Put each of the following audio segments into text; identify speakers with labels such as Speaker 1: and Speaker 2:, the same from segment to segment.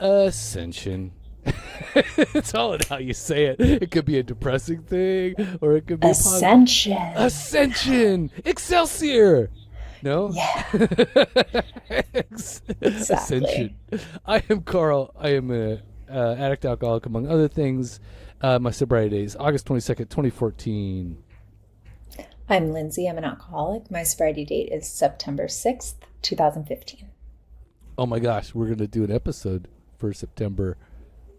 Speaker 1: Ascension. It's all in how you say it. It could be a depressing thing, or it could be
Speaker 2: Ascension.
Speaker 1: Ascension. Excelsior. No?
Speaker 2: Yeah.
Speaker 1: Exactly.
Speaker 2: Exactly.
Speaker 1: Ascension. I am Carl. I am an addict alcoholic, among other things. My sobriety date is August 22nd, 2014.
Speaker 2: I'm Lindsey. I'm an alcoholic. My sobriety date is September 6th, 2015.
Speaker 1: Oh my gosh, we're going to do an episode for September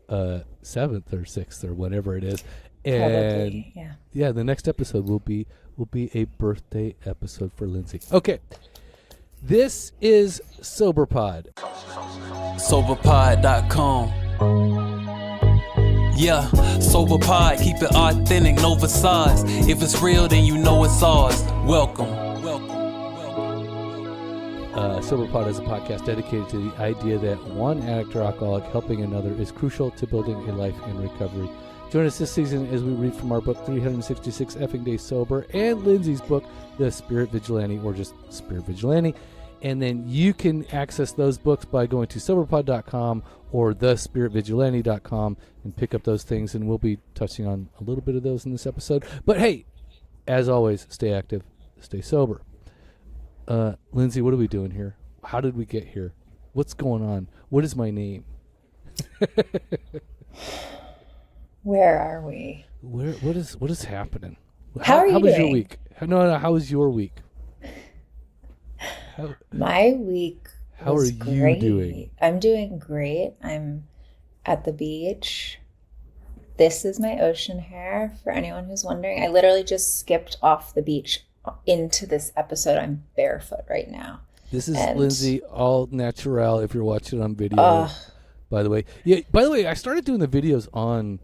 Speaker 1: 7th or 6th or whatever it is. And
Speaker 2: Probably, yeah.
Speaker 1: Yeah, the next episode will be a birthday episode for Lindsey. Okay. This is SoberPod.
Speaker 3: Soberpod.com. Yeah, SoberPod, keep it authentic, no facades. If it's real, then you know it's ours. Welcome.
Speaker 1: SoberPod is a podcast dedicated to the idea that one addict or alcoholic helping another is crucial to building a life in recovery. Join us this season as we read from our book, 366 Effing Days Sober, and Lindsey's book, The Spirit Vigilante, or just Spirit Vigilante. And then you can access those books by going to soberpod.com or thespiritvigilante.com and pick up those things. And we'll be touching on a little bit of those in this episode. But hey, as always, stay active, stay sober. Lindsey, what are we doing here? How did we get here? What's going on? What is my name?
Speaker 2: Where are we?
Speaker 1: What is happening?
Speaker 2: How are you
Speaker 1: How was your
Speaker 2: doing?
Speaker 1: week? No, how was your week?
Speaker 2: My week
Speaker 1: How
Speaker 2: was
Speaker 1: are
Speaker 2: great.
Speaker 1: you doing?
Speaker 2: I'm doing great. I'm at the beach. This is my ocean hair, for anyone who's wondering. I literally just skipped off the beach into this episode. I'm barefoot right now.
Speaker 1: This is
Speaker 2: And-
Speaker 1: Lindsey, all natural. If you're watching on video, by the way. Yeah. By the way, I started doing the videos on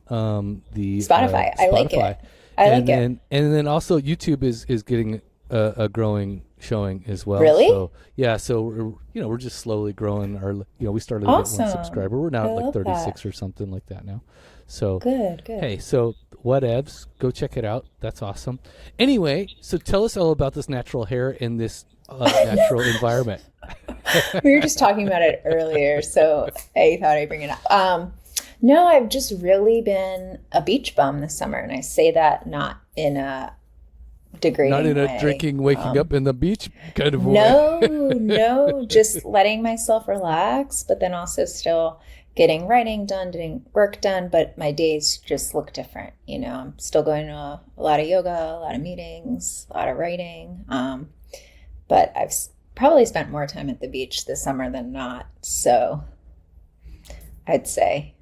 Speaker 1: the
Speaker 2: Spotify. I like it. I like it.
Speaker 1: And then also YouTube is getting a growing showing as well.
Speaker 2: Really?
Speaker 1: So yeah. So we're just slowly growing our. We started at
Speaker 2: Awesome.
Speaker 1: 1 subscriber. We're now
Speaker 2: I
Speaker 1: at like
Speaker 2: love
Speaker 1: 36
Speaker 2: that.
Speaker 1: or something like that now. So
Speaker 2: Good.
Speaker 1: hey, so whatevs, go check it out. That's awesome. Anyway, so tell us all about this natural hair in this natural environment.
Speaker 2: We were just talking about it earlier, so I thought I'd bring it up. No, I've just really been a beach bum this summer, and I say that not in a degrading
Speaker 1: Not in a
Speaker 2: way.
Speaker 1: drinking, waking up in the beach kind of way.
Speaker 2: No, just letting myself relax, but then also still getting writing done, getting work done, but my days just look different. I'm still going to a lot of yoga, a lot of meetings, a lot of writing. But I've probably spent more time at the beach this summer than not. So I'd say.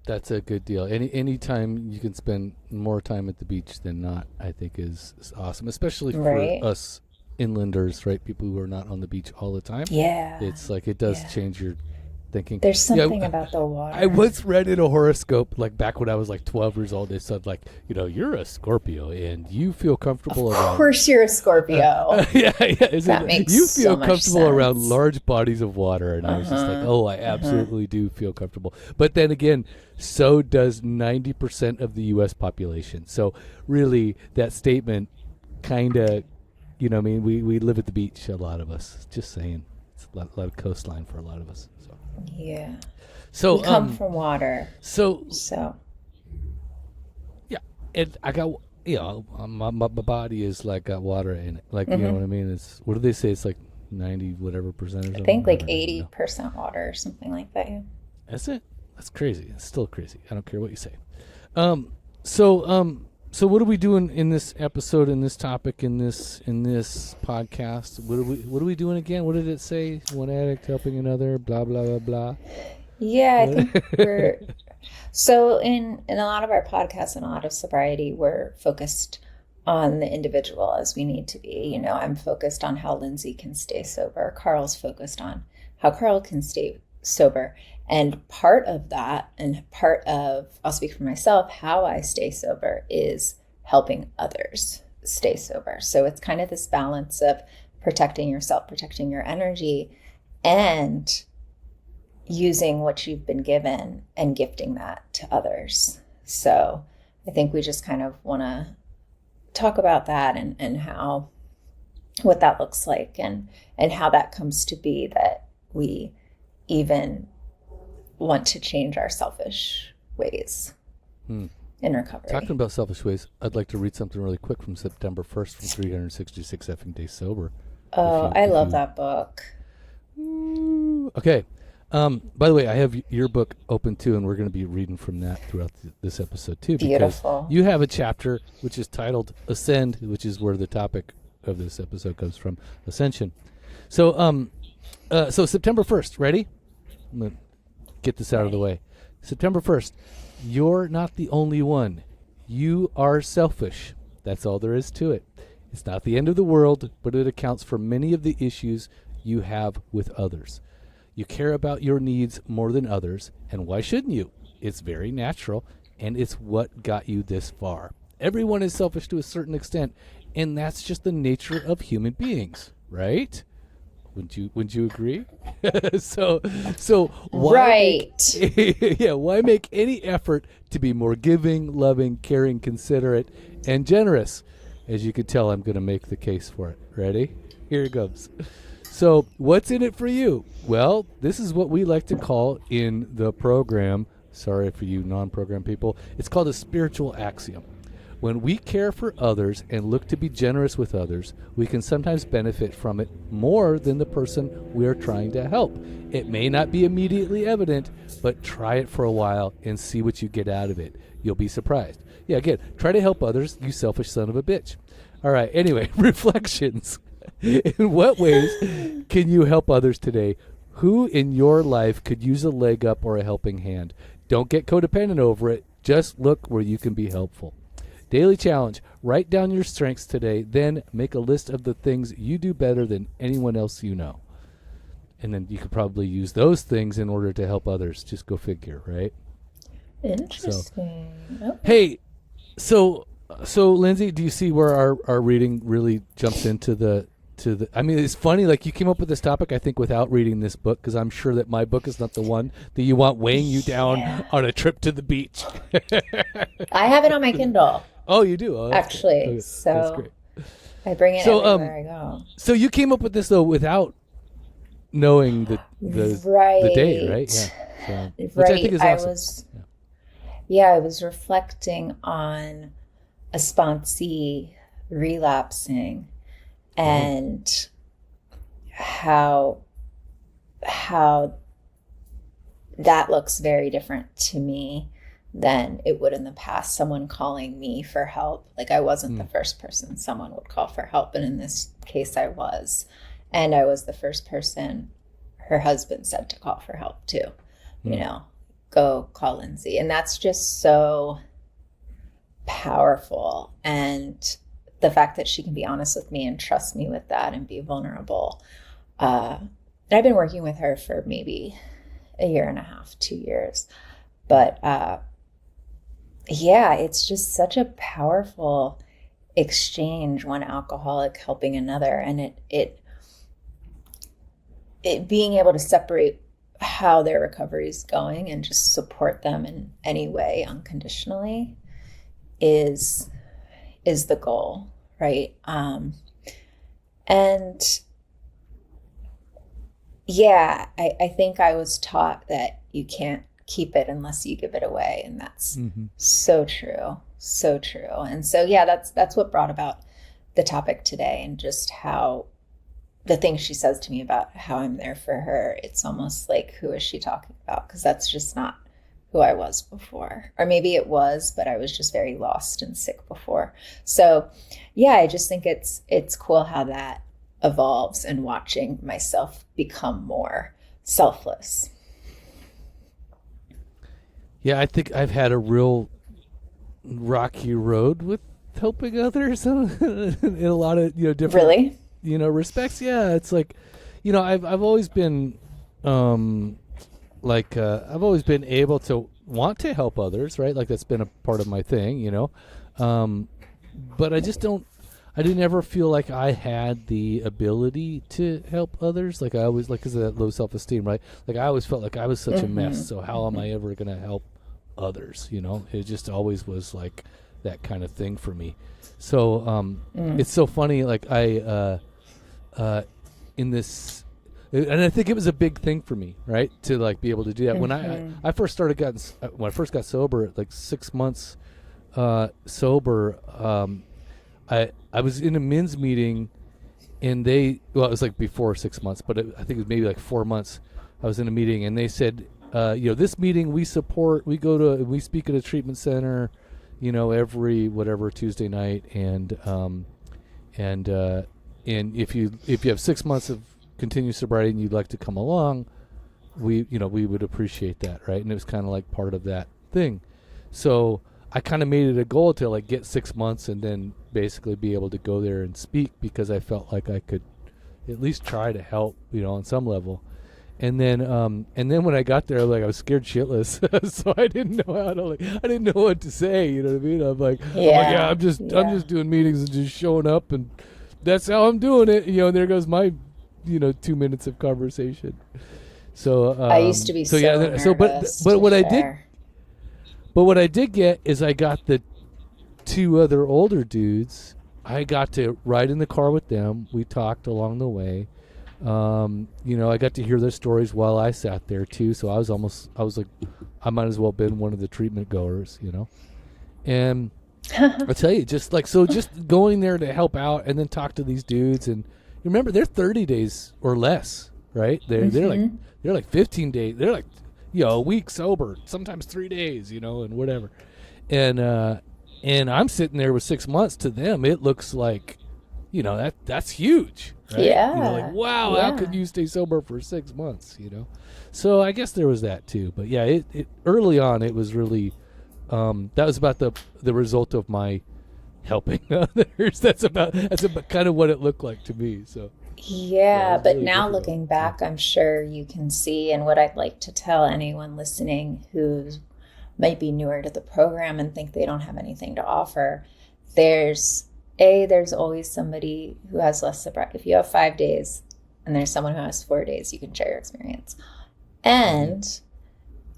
Speaker 1: That's a good deal. Any time you can spend more time at the beach than not, I think is awesome, especially for
Speaker 2: Right.
Speaker 1: us inlanders, right? People who are not on the beach all the time.
Speaker 2: Yeah.
Speaker 1: It's like it does
Speaker 2: Yeah.
Speaker 1: change your thinking.
Speaker 2: There's something about the water.
Speaker 1: I once read in a horoscope, like back when I was like 12 years old, it said like, you're a Scorpio and you feel comfortable
Speaker 2: Of
Speaker 1: around.
Speaker 2: course you're a Scorpio.
Speaker 1: Yeah.
Speaker 2: That makes
Speaker 1: you
Speaker 2: so
Speaker 1: feel
Speaker 2: much
Speaker 1: comfortable around
Speaker 2: sense.
Speaker 1: large bodies of water, and I was just like, oh, I absolutely do feel comfortable. But then again, so does 90% of the U.S. population. So really, that statement kind of, we live at the beach, a lot of us. Just saying, it's a lot of coastline for a lot of us. So.
Speaker 2: Yeah.
Speaker 1: So
Speaker 2: We come from water.
Speaker 1: So
Speaker 2: So
Speaker 1: and I got my body is like got water in it, like you know what I mean. It's what do they say? It's like 90 whatever percent or something.
Speaker 2: I think like
Speaker 1: don't even know.
Speaker 2: 80% water or something like that. Yeah.
Speaker 1: That's it. That's crazy. It's still crazy. I don't care what you say. So what are we doing in this episode, in this topic, in this podcast? What are we doing again? What did it say? One addict helping another. Blah blah blah blah.
Speaker 2: Yeah, I think we're so in a lot of our podcasts and a lot of sobriety, we're focused on the individual as we need to be. I'm focused on how Lindsey can stay sober. Carl's focused on how Carl can stay sober. And part of that, and part of, I'll speak for myself, how I stay sober is helping others stay sober. So it's kind of this balance of protecting yourself, protecting your energy, and using what you've been given and gifting that to others. So I think we just kind of want to talk about that and how, what that looks like and how that comes to be, that we even want to change our selfish ways in recovery.
Speaker 1: Talking about selfish ways, I'd like to read something really quick from September 1st from 366 Effing Days Sober.
Speaker 2: Oh, I love that book.
Speaker 1: Okay. By the way, I have your book open too, and we're going to be reading from that throughout this episode too.
Speaker 2: Beautiful.
Speaker 1: You have a chapter which is titled Ascend, which is where the topic of this episode comes from, Ascension. So, so September 1st, ready? I'm going to get this out of the way. September 1st, you're not the only one. You are selfish. That's all there is to it. It's not the end of the world, but it accounts for many of the issues you have with others. You care about your needs more than others, and why shouldn't you? It's very natural, and it's what got you this far. Everyone is selfish to a certain extent, and that's just the nature of human beings, right? Wouldn't you agree? so why why make any effort to be more giving, loving, caring, considerate, and generous? As you can tell, I'm going to make the case for it. Ready? Here it goes. So what's in it for you? Well, this is what we like to call in the program, sorry for you non-program people, it's called a spiritual axiom. When we care for others and look to be generous with others, we can sometimes benefit from it more than the person we are trying to help. It may not be immediately evident, but try it for a while and see what you get out of it. You'll be surprised. Yeah, again, try to help others, you selfish son of a bitch. All right, anyway, reflections. In what ways can you help others today? Who in your life could use a leg up or a helping hand? Don't get codependent over it. Just look where you can be helpful. Daily challenge. Write down your strengths today, then make a list of the things you do better than anyone else you know. And then you could probably use those things in order to help others. Just go figure, right?
Speaker 2: Interesting. Okay.
Speaker 1: Hey, so Lindsey, do you see where our reading really jumps into the I mean, it's funny, like you came up with this topic, I think, without reading this book, because I'm sure that my book is not the one that you want weighing you down on a trip to the beach.
Speaker 2: I have it on my Kindle.
Speaker 1: Oh, you do? Oh,
Speaker 2: actually.
Speaker 1: Okay.
Speaker 2: So
Speaker 1: that's great.
Speaker 2: I bring it everywhere I go.
Speaker 1: So you came up with this, though, without knowing the day, right? Yeah. So, which I think is awesome.
Speaker 2: I was reflecting on a sponsee relapsing and how that looks very different to me than it would in the past. Someone calling me for help. Like I wasn't the first person someone would call for help. And in this case I was. And I was the first person her husband said to call for help too. You know, go call Lindsey. And that's just so powerful. And the fact that she can be honest with me and trust me with that and be vulnerable. And I've been working with her for maybe a year and a half, 2 years. But it's just such a powerful exchange, one alcoholic helping another. And it being able to separate how their recovery is going and just support them in any way unconditionally is the goal, right? I think I was taught that you can't keep it unless you give it away, and that's so true. And so that's what brought about the topic today, and just how the things she says to me about how I'm there for her, it's almost like, who is she talking about? Because that's just not who I was before. Or maybe it was, but I was just very lost and sick before. So I just think it's cool how that evolves, and watching myself become more selfless.
Speaker 1: Yeah, I think I've had a real rocky road with helping others in a lot of different respects. Yeah, it's like I've always been I've always been able to want to help others, right? Like that's been a part of my thing, but I didn't ever feel like I had the ability to help others. Like I always, because of that low self-esteem, right? Like I always felt like I was such a mess. So how am I ever going to help others? It just always was like that kind of thing for me. So it's so funny. Like I in this, and I think it was a big thing for me, right, to like be able to do that. When I first when I first got sober, like 6 months sober, I was in a men's meeting, and it was like before 6 months, but I think it was maybe like 4 months. I was in a meeting, and they said, this meeting we support. We speak at a treatment center, every whatever Tuesday night, and if you have 6 months of continuous sobriety and you'd like to come along, we would appreciate that, right? And it was kind of like part of that thing. So I kind of made it a goal to like get 6 months and then basically be able to go there and speak, because I felt like I could at least try to help, on some level. And then when I got there, like I was scared shitless, so I didn't know I didn't know what to say. You know what I mean? I'm like, I'm just doing meetings and just showing up, and that's how I'm doing it. And there goes my, 2 minutes of conversation. So
Speaker 2: I used to be so nervous.
Speaker 1: But what I did get is I got the 2 other older dudes. I got to ride in the car with them. We talked along the way. I got to hear their stories while I sat there too. So I was like, I might as well have been one of the treatment goers, And I'll tell you, just going there to help out and then talk to these dudes, and remember they're 30 days or less, right? They're like 15 days. They're like, a week sober, sometimes 3 days, and whatever. And I'm sitting there with 6 months. To them, it looks like, that's huge. Right?
Speaker 2: Yeah.
Speaker 1: Like, wow, how could you stay sober for 6 months, So I guess there was that too. But yeah, it early on, it was really, that was about the result of my helping others. That's about kind of what it looked like to me. So
Speaker 2: yeah, but really now looking back, I'm sure you can see, and what I'd like to tell anyone listening who might be newer to the program and think they don't have anything to offer, there's always somebody who has less sobriety. If you have 5 days and there's someone who has 4 days, you can share your experience. And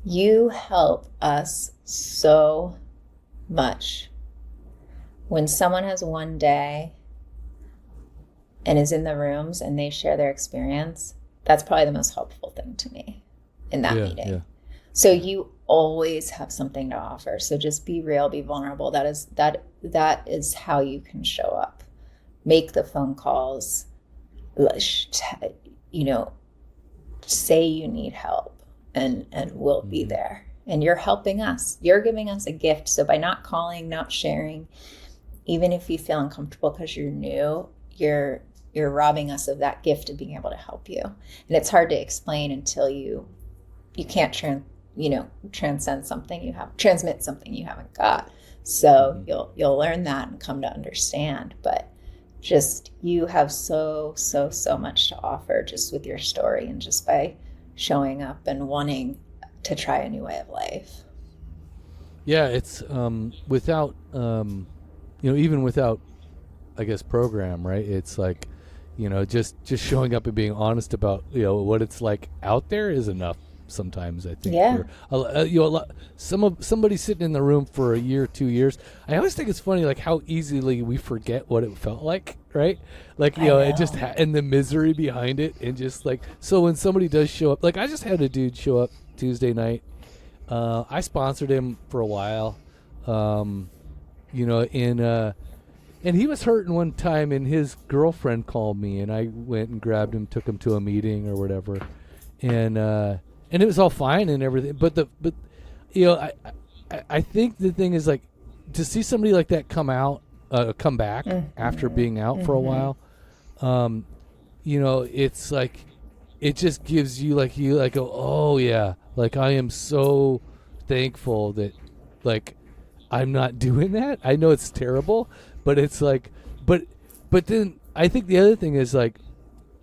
Speaker 2: you help us so much. When someone has 1 day and is in the rooms and they share their experience, that's probably the most helpful thing to me in that meeting. Yeah. So you always have something to offer. So just be real, be vulnerable. That is how you can show up. Make the phone calls, say you need help, and we'll be there. And you're helping us. You're giving us a gift. So by not calling, not sharing, even if you feel uncomfortable because you're new, you're robbing us of that gift of being able to help you. And it's hard to explain until you can't transmit something you haven't got. So you'll learn that and come to understand. But just you have so much to offer just with your story and just by showing up and wanting to try a new way of life.
Speaker 1: Yeah, it's without even without, I guess, program, right? It's like, just showing up and being honest about what it's like out there is enough. Sometimes I think somebody sitting in the room for a year, 2 years. I always think it's funny, like how easily we forget what it felt like, right? Like it just and the misery behind it, and just like, so when somebody does show up, like I just had a dude show up Tuesday night. I sponsored him for a while, and he was hurting one time, and his girlfriend called me, and I went and grabbed him, took him to a meeting or whatever, and it was all fine and everything, but I think the thing is, like, to see somebody like that come back after being out for a while, it's like, it just gives you oh yeah, like I am so thankful that, like, I'm not doing that. I know it's terrible, but it's like, but then I think the other thing is, like,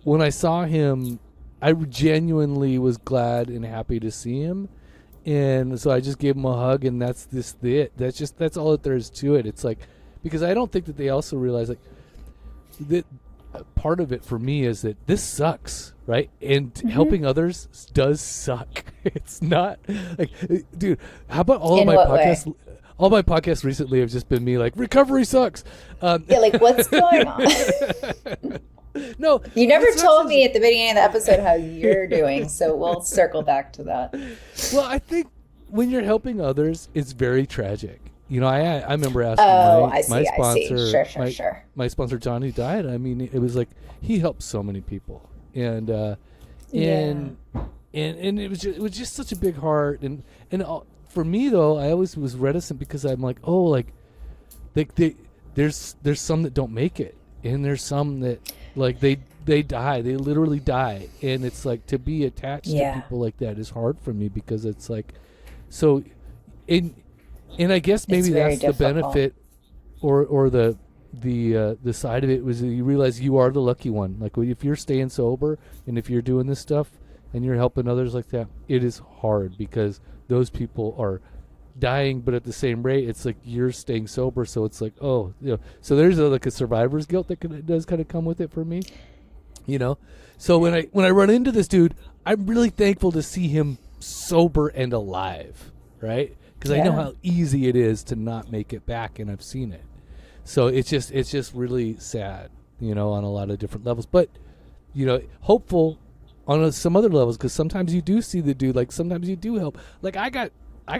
Speaker 1: when I saw him, I genuinely was glad and happy to see him, and so I just gave him a hug, and that's it. That's all that there is to it. It's like, because I don't think that they also realize, like, that part of it for me is that this sucks, right? And helping others does suck. It's not like, dude, how about all of my podcasts? All my podcasts recently have just been me like, recovery sucks.
Speaker 2: Like, what's going on?
Speaker 1: No,
Speaker 2: You never
Speaker 1: it's not
Speaker 2: told
Speaker 1: just-
Speaker 2: me at the beginning of the episode how you're doing, so we'll circle back to that.
Speaker 1: Well, I think when you're helping others, it's very tragic. You know, I remember asking
Speaker 2: I
Speaker 1: my
Speaker 2: see.
Speaker 1: sponsor,
Speaker 2: Sure.
Speaker 1: my sponsor John, who died. I mean, it was like he helped so many people, and it was just such a big heart, and for me though, I always was reticent because I'm like, oh, like there's some that don't make it, and there's some that like they die, they literally die, and it's like to be attached to people like that is hard for me because it's like so and I guess maybe that's the benefit or the side of it was that you realize you are the lucky one. Like if you're staying sober and if you're doing this stuff and you're helping others like that, it is hard because those people are dying, but at the same rate, it's like you're staying sober. So it's like, oh, you know, so there's like a survivor's guilt that does kind of come with it for me, you know? So when I run into this dude, I'm really thankful to see him sober and alive, right? Because I know how easy it is to not make it back, and I've seen it. So it's just really sad, you know, on a lot of different levels. But, you know, hopeful on some other levels, because sometimes you do see the dude, like sometimes you do help. Like I got I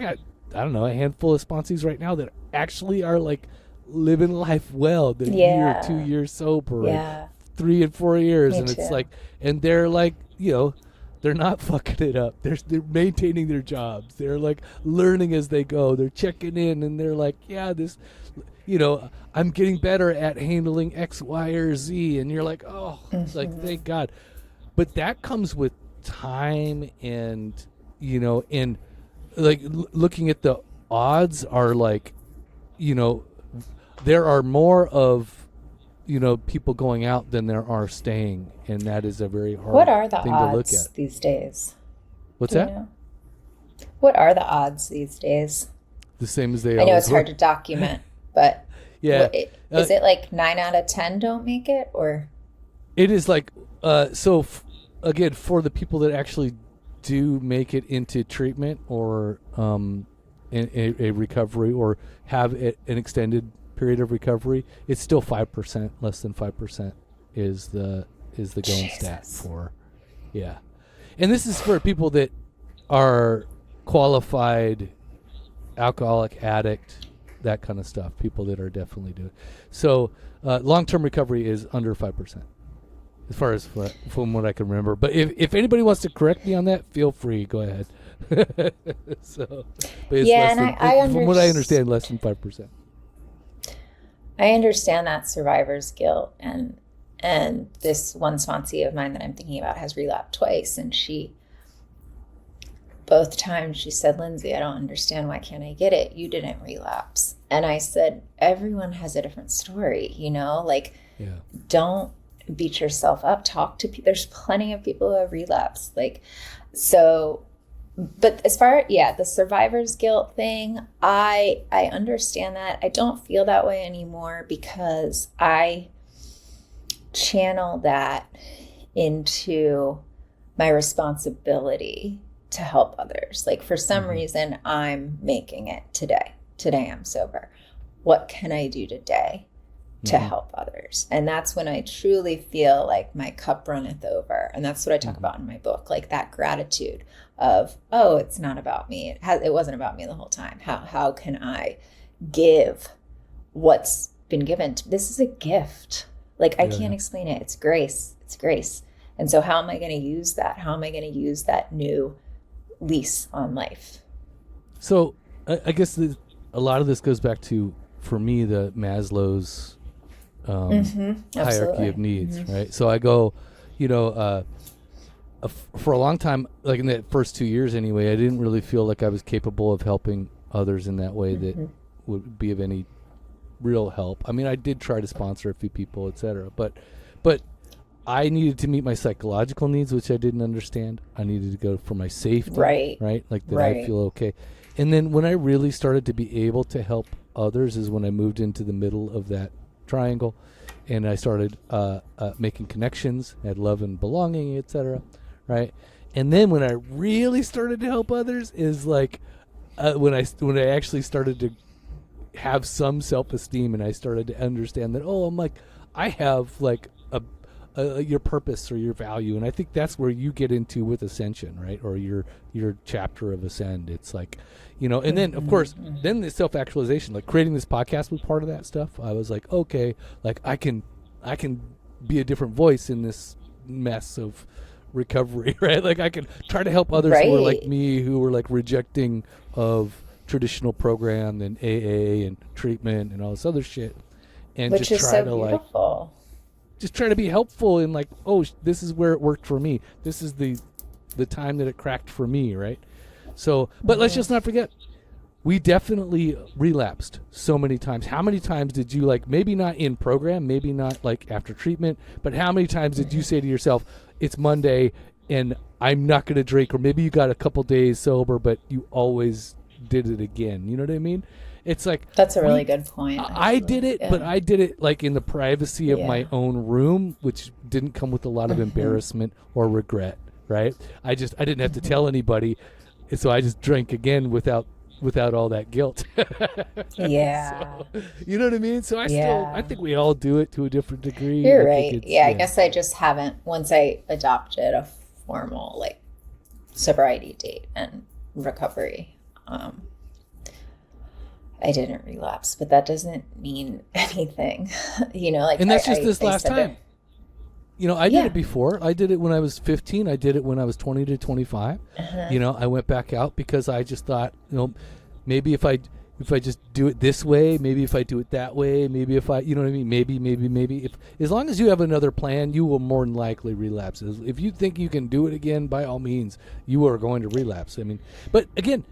Speaker 1: don't know, a handful of sponsees right now that actually are like living life well. They're year, 2 years sober, right? 3 and 4 years,
Speaker 2: Me
Speaker 1: and
Speaker 2: too.
Speaker 1: it's like, and they're like, you know, they're not fucking it up. They're maintaining their jobs. They're like learning as they go. They're checking in, and they're like, yeah, this, you know, I'm getting better at handling X, Y, or Z. And you're like, oh, like thank God. But that comes with time, and you know, and like looking at the odds are like, you know, there are more of, you know, people going out than there are staying, and that is a very hard
Speaker 2: What are the
Speaker 1: thing to look
Speaker 2: odds
Speaker 1: at.
Speaker 2: these days?
Speaker 1: What's
Speaker 2: Do you
Speaker 1: that?
Speaker 2: know? What are the odds these days?
Speaker 1: The same as they
Speaker 2: I know
Speaker 1: always
Speaker 2: it's hard
Speaker 1: were.
Speaker 2: to document, but
Speaker 1: Yeah,
Speaker 2: is it like 9 out of 10 don't make it, or?
Speaker 1: it is like again, for the people that actually do make it into treatment or a recovery or have an extended period of recovery, it's still 5%. Less than 5% is the going stat for, yeah. And this is for people that are qualified alcoholic, addict, that kind of stuff. People that are definitely doing. So long-term recovery is under 5%. As far as from what I can remember. But if anybody wants to correct me on that, feel free. Go ahead. So, but it's
Speaker 2: Yeah,
Speaker 1: less
Speaker 2: and
Speaker 1: than,
Speaker 2: I
Speaker 1: from what I understand, less than 5%.
Speaker 2: I understand that survivor's guilt, and this one sponsee of mine that I'm thinking about has relapsed twice, and both times she said, Lindsey, I don't understand, why can't I get it? You didn't relapse. And I said, everyone has a different story, you know, like don't beat yourself up, talk to people. There's plenty of people who have relapsed, like, so. But as far, the survivor's guilt thing, I understand that. I don't feel that way anymore because I channel that into my responsibility to help others. Like for some reason, I'm making it today. Today I'm sober. What can I do today to help others? And that's when I truly feel like my cup runneth over. And that's what I talk about in my book, like that gratitude of, oh, it's not about me. It wasn't about me the whole time. How can I give what's been given? This is a gift. Like I can't explain it. It's grace. It's grace. And so how am I going to use that? How am I going to use that new lease on life?
Speaker 1: So I guess a lot of this goes back to, for me, the Maslow's hierarchy of needs, right? So I go, you know, for a long time, like in the first 2 years anyway, I didn't really feel like I was capable of helping others in that way that would be of any real help. I mean, I did try to sponsor a few people, etc., but I needed to meet my psychological needs, which I didn't understand. I needed to go for my safety, right? Like that I feel okay. And then when I really started to be able to help others is when I moved into the middle of that triangle, and I started making connections, had love and belonging, etc., right? And then when I really started to help others is like when I actually started to have some self-esteem, and I started to understand that, oh, I'm like, I have like your purpose or your value. And I think that's where you get into with Ascension, right? Or your chapter of Ascend. It's like, and then of course, then the self-actualization, like creating this podcast was part of that stuff. I was like, okay, like I can be a different voice in this mess of recovery, right? Like I can try to help others who are like me, who were like rejecting of traditional program and AA and treatment and all this other shit. And
Speaker 2: which
Speaker 1: just
Speaker 2: is
Speaker 1: try
Speaker 2: so
Speaker 1: to
Speaker 2: beautiful.
Speaker 1: just try to be helpful in like, oh, this is where it worked for me. This is the time that it cracked for me, right? So, but let's just not forget, we definitely relapsed so many times. How many times did you, like, maybe not in program, maybe not like after treatment, but how many times did you say to yourself, it's Monday and I'm not going to drink, or maybe you got a couple days sober, but you always did it again. You know what I mean? It's like,
Speaker 2: that's a really good point.
Speaker 1: I did it, but I did it like in the privacy of my own room, which didn't come with a lot of embarrassment or regret, right? I didn't have to tell anybody, so I just drank again without all that guilt.
Speaker 2: Yeah.
Speaker 1: So, you know what I mean? So I think we all do it to a different degree.
Speaker 2: You're right. I guess I just haven't, once I adopted a formal like sobriety date and recovery, I didn't relapse, but that doesn't mean anything, like,
Speaker 1: and that's just this last time. I did it before. I did it when I was 15. I did it when I was 20 to 25. I went back out because I just thought, maybe if I just do it this way, maybe if I do it that way, maybe if I, you know what I mean? Maybe if, as long as you have another plan, you will more than likely relapse. If you think you can do it again, by all means, you are going to relapse. I mean, but again,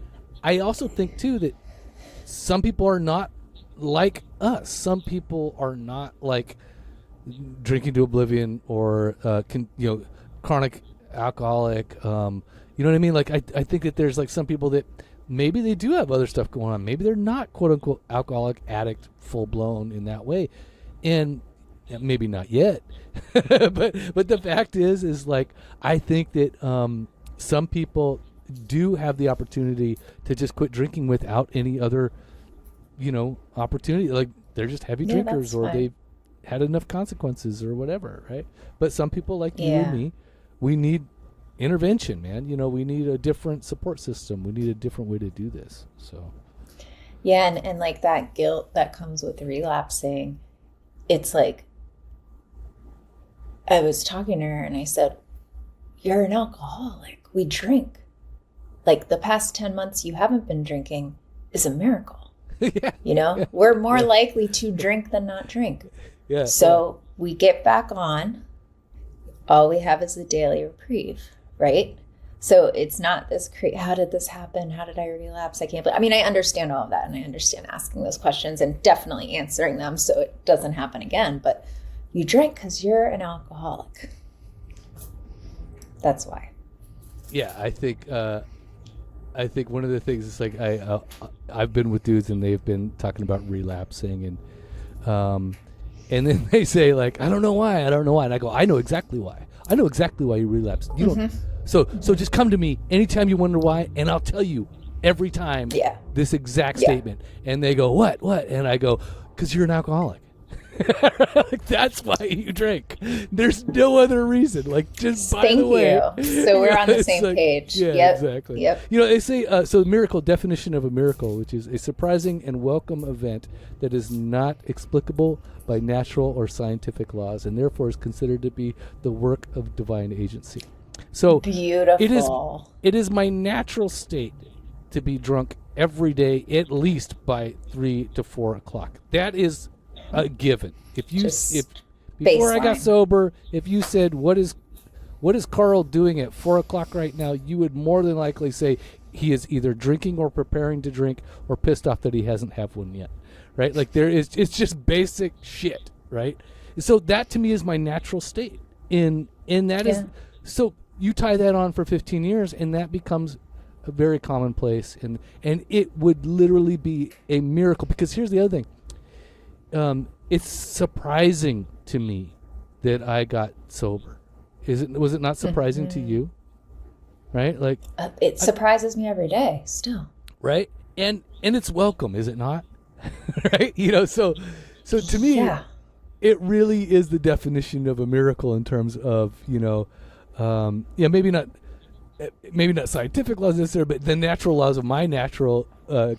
Speaker 1: I also think too that some people are not like us. Some people are not like drinking to oblivion or chronic alcoholic. You know what I mean? Like I think that there's like some people that maybe they do have other stuff going on. Maybe they're not quote unquote alcoholic addict full blown in that way, and maybe not yet. but the fact is like I think that some people do have the opportunity to just quit drinking without any other, opportunity. Like they're just heavy drinkers, or they've had enough consequences or whatever, right? But some people like you and me, we need intervention, man. We need a different support system. We need a different way to do this. So
Speaker 2: and like that guilt that comes with relapsing, it's like, I was talking to her and I said, you're an alcoholic. We drink. Like the past 10 months you haven't been drinking is a miracle. We're more likely to drink than not drink. So we get back on. All we have is a daily reprieve, right? So it's not this how did this happen? How did I relapse? I understand all of that, and I understand asking those questions and definitely answering them so it doesn't happen again. But you drink because you're an alcoholic. That's why.
Speaker 1: Yeah, I think one of the things is like I've been with dudes and they've been talking about relapsing and then they say like, I don't know why, and I go, I know exactly why you relapsed. You don't. So just come to me anytime you wonder why, and I'll tell you every time this exact statement. And they go, what? And I go, because you're an alcoholic. Like that's why you drink. There's no other reason. Like just by the way.
Speaker 2: Thank you. So we're on the same page.
Speaker 1: Yeah, exactly. Yep. They say so. Miracle definition of a miracle, which is a surprising and welcome event that is not explicable by natural or scientific laws, and therefore is considered to be the work of divine agency. So
Speaker 2: beautiful.
Speaker 1: It is my natural state to be drunk every day, at least by 3 to 4 o'clock. That is a given. If before I got sober, if you said what is Carl doing at 4 o'clock right now, you would more than likely say he is either drinking or preparing to drink or pissed off that he hasn't had one yet, right? Like it's just basic shit, right? So that to me is my natural state. And that is so you tie that on for 15 years and that becomes a very commonplace, and it would literally be a miracle, because here's the other thing. It's surprising to me that I got sober. Was it not surprising to you? Right? Like
Speaker 2: it surprises me every day still.
Speaker 1: Right? And it's welcome, is it not? Right? So to me, it really is the definition of a miracle in terms of, maybe not scientific laws necessarily, but the natural laws of my natural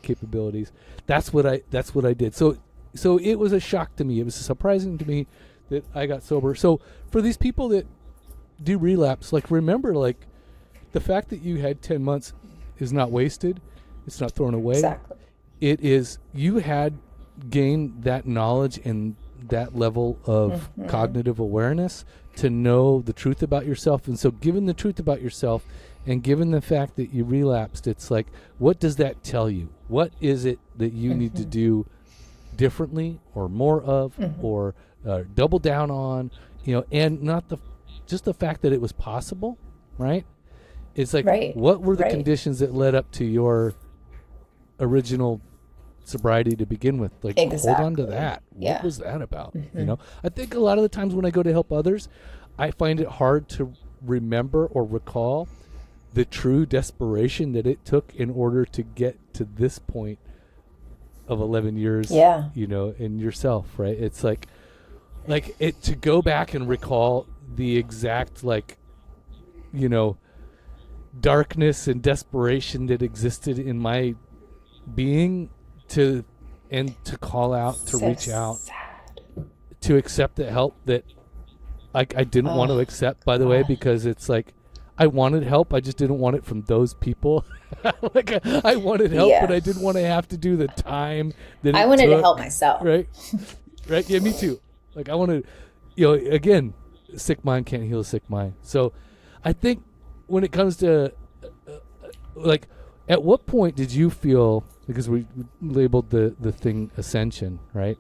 Speaker 1: capabilities. That's what I did. So it was a shock to me. It was surprising to me that I got sober. So for these people that do relapse, like, remember, like, the fact that you had 10 months is not wasted. It's not thrown away.
Speaker 2: Exactly.
Speaker 1: It is, you had gained that knowledge and that level of cognitive awareness to know the truth about yourself. And so given the truth about yourself and given the fact that you relapsed, it's like, what does that tell you? What is it that you need to do differently or more of or double down on, and not just the fact that it was possible, right? It's like, what were the conditions that led up to your original sobriety to begin with? Like, hold on to that. What was that about? I think a lot of the times when I go to help others, I find it hard to remember or recall the true desperation that it took in order to get to this point of 11 years, in yourself, right? It's like it, to go back and recall the exact, darkness and desperation that existed in my being to call out, to reach out, to accept the help that I didn't want to accept, by the way, because it's like, I wanted help. I just didn't want it from those people. I wanted help, but I didn't want to have to do the time that I
Speaker 2: wanted to help myself.
Speaker 1: Right. Right. Yeah, me too. Like, I wanted, again, sick mind can't heal a sick mind. So I think when it comes to, at what point did you feel, because we labeled the thing Ascension, right?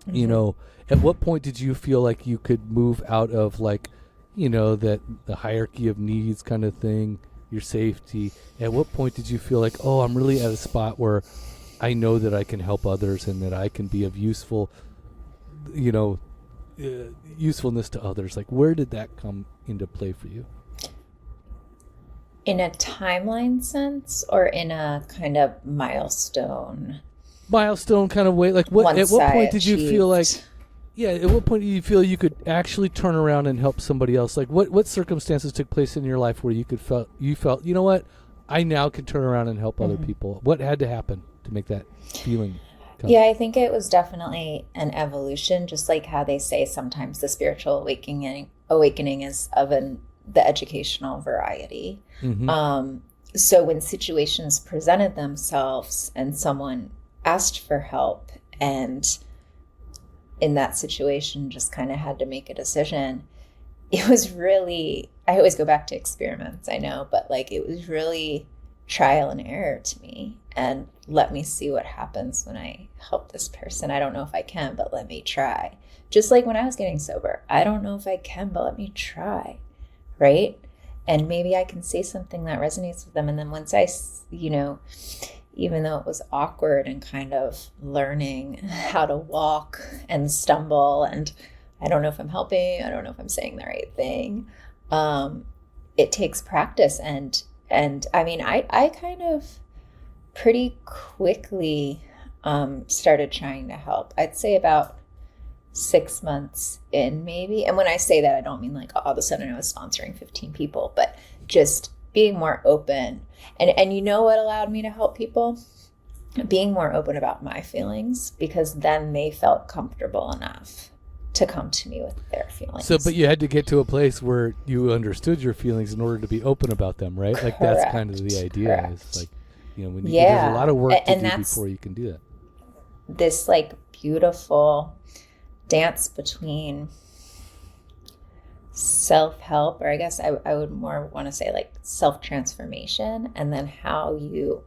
Speaker 1: At what point did you feel like you could move out of, that the hierarchy of needs kind of thing, your safety? At what point did you feel like, oh, I'm really at a spot where I know that I can help others and that I can be of usefulness to others? Like, where did that come into play for you?
Speaker 2: In a timeline sense, or in a kind of milestone
Speaker 1: kind of way? Like, at what point did you feel like, at what point do you feel you could actually turn around and help somebody else? Like, what circumstances took place in your life where you felt, you know what, I now can turn around and help other people? What had to happen to make that feeling come?
Speaker 2: Yeah, I think it was definitely an evolution, just like how they say sometimes the spiritual awakening is of the educational variety. So when situations presented themselves and someone asked for help, and in that situation just kind of had to make a decision, it was really, I always go back to experiments, I know, but it was really trial and error to me, and let me see what happens when I help this person. I don't know if I can, but let me try. Just like when I was getting sober, I don't know if I can, but let me try, right? And maybe I can say something that resonates with them. And then once I, even though it was awkward and kind of learning how to walk and stumble, and I don't know if I'm helping, I don't know if I'm saying the right thing. It takes practice. And I mean, I kind of pretty quickly started trying to help. I'd say about 6 months in, maybe. And when I say that, I don't mean like all of a sudden I was sponsoring 15 people, but just being more open. And you know what allowed me to help people? Being more open about my feelings, because then they felt comfortable enough to come to me with their feelings.
Speaker 1: So, but you had to get to a place where you understood your feelings in order to be open about them, right? Like, that's kind of the idea. Is like, when you, there's a lot of work to do before you can do that.
Speaker 2: This beautiful dance between self-help, or I guess I would more want to say self-transformation, and then how you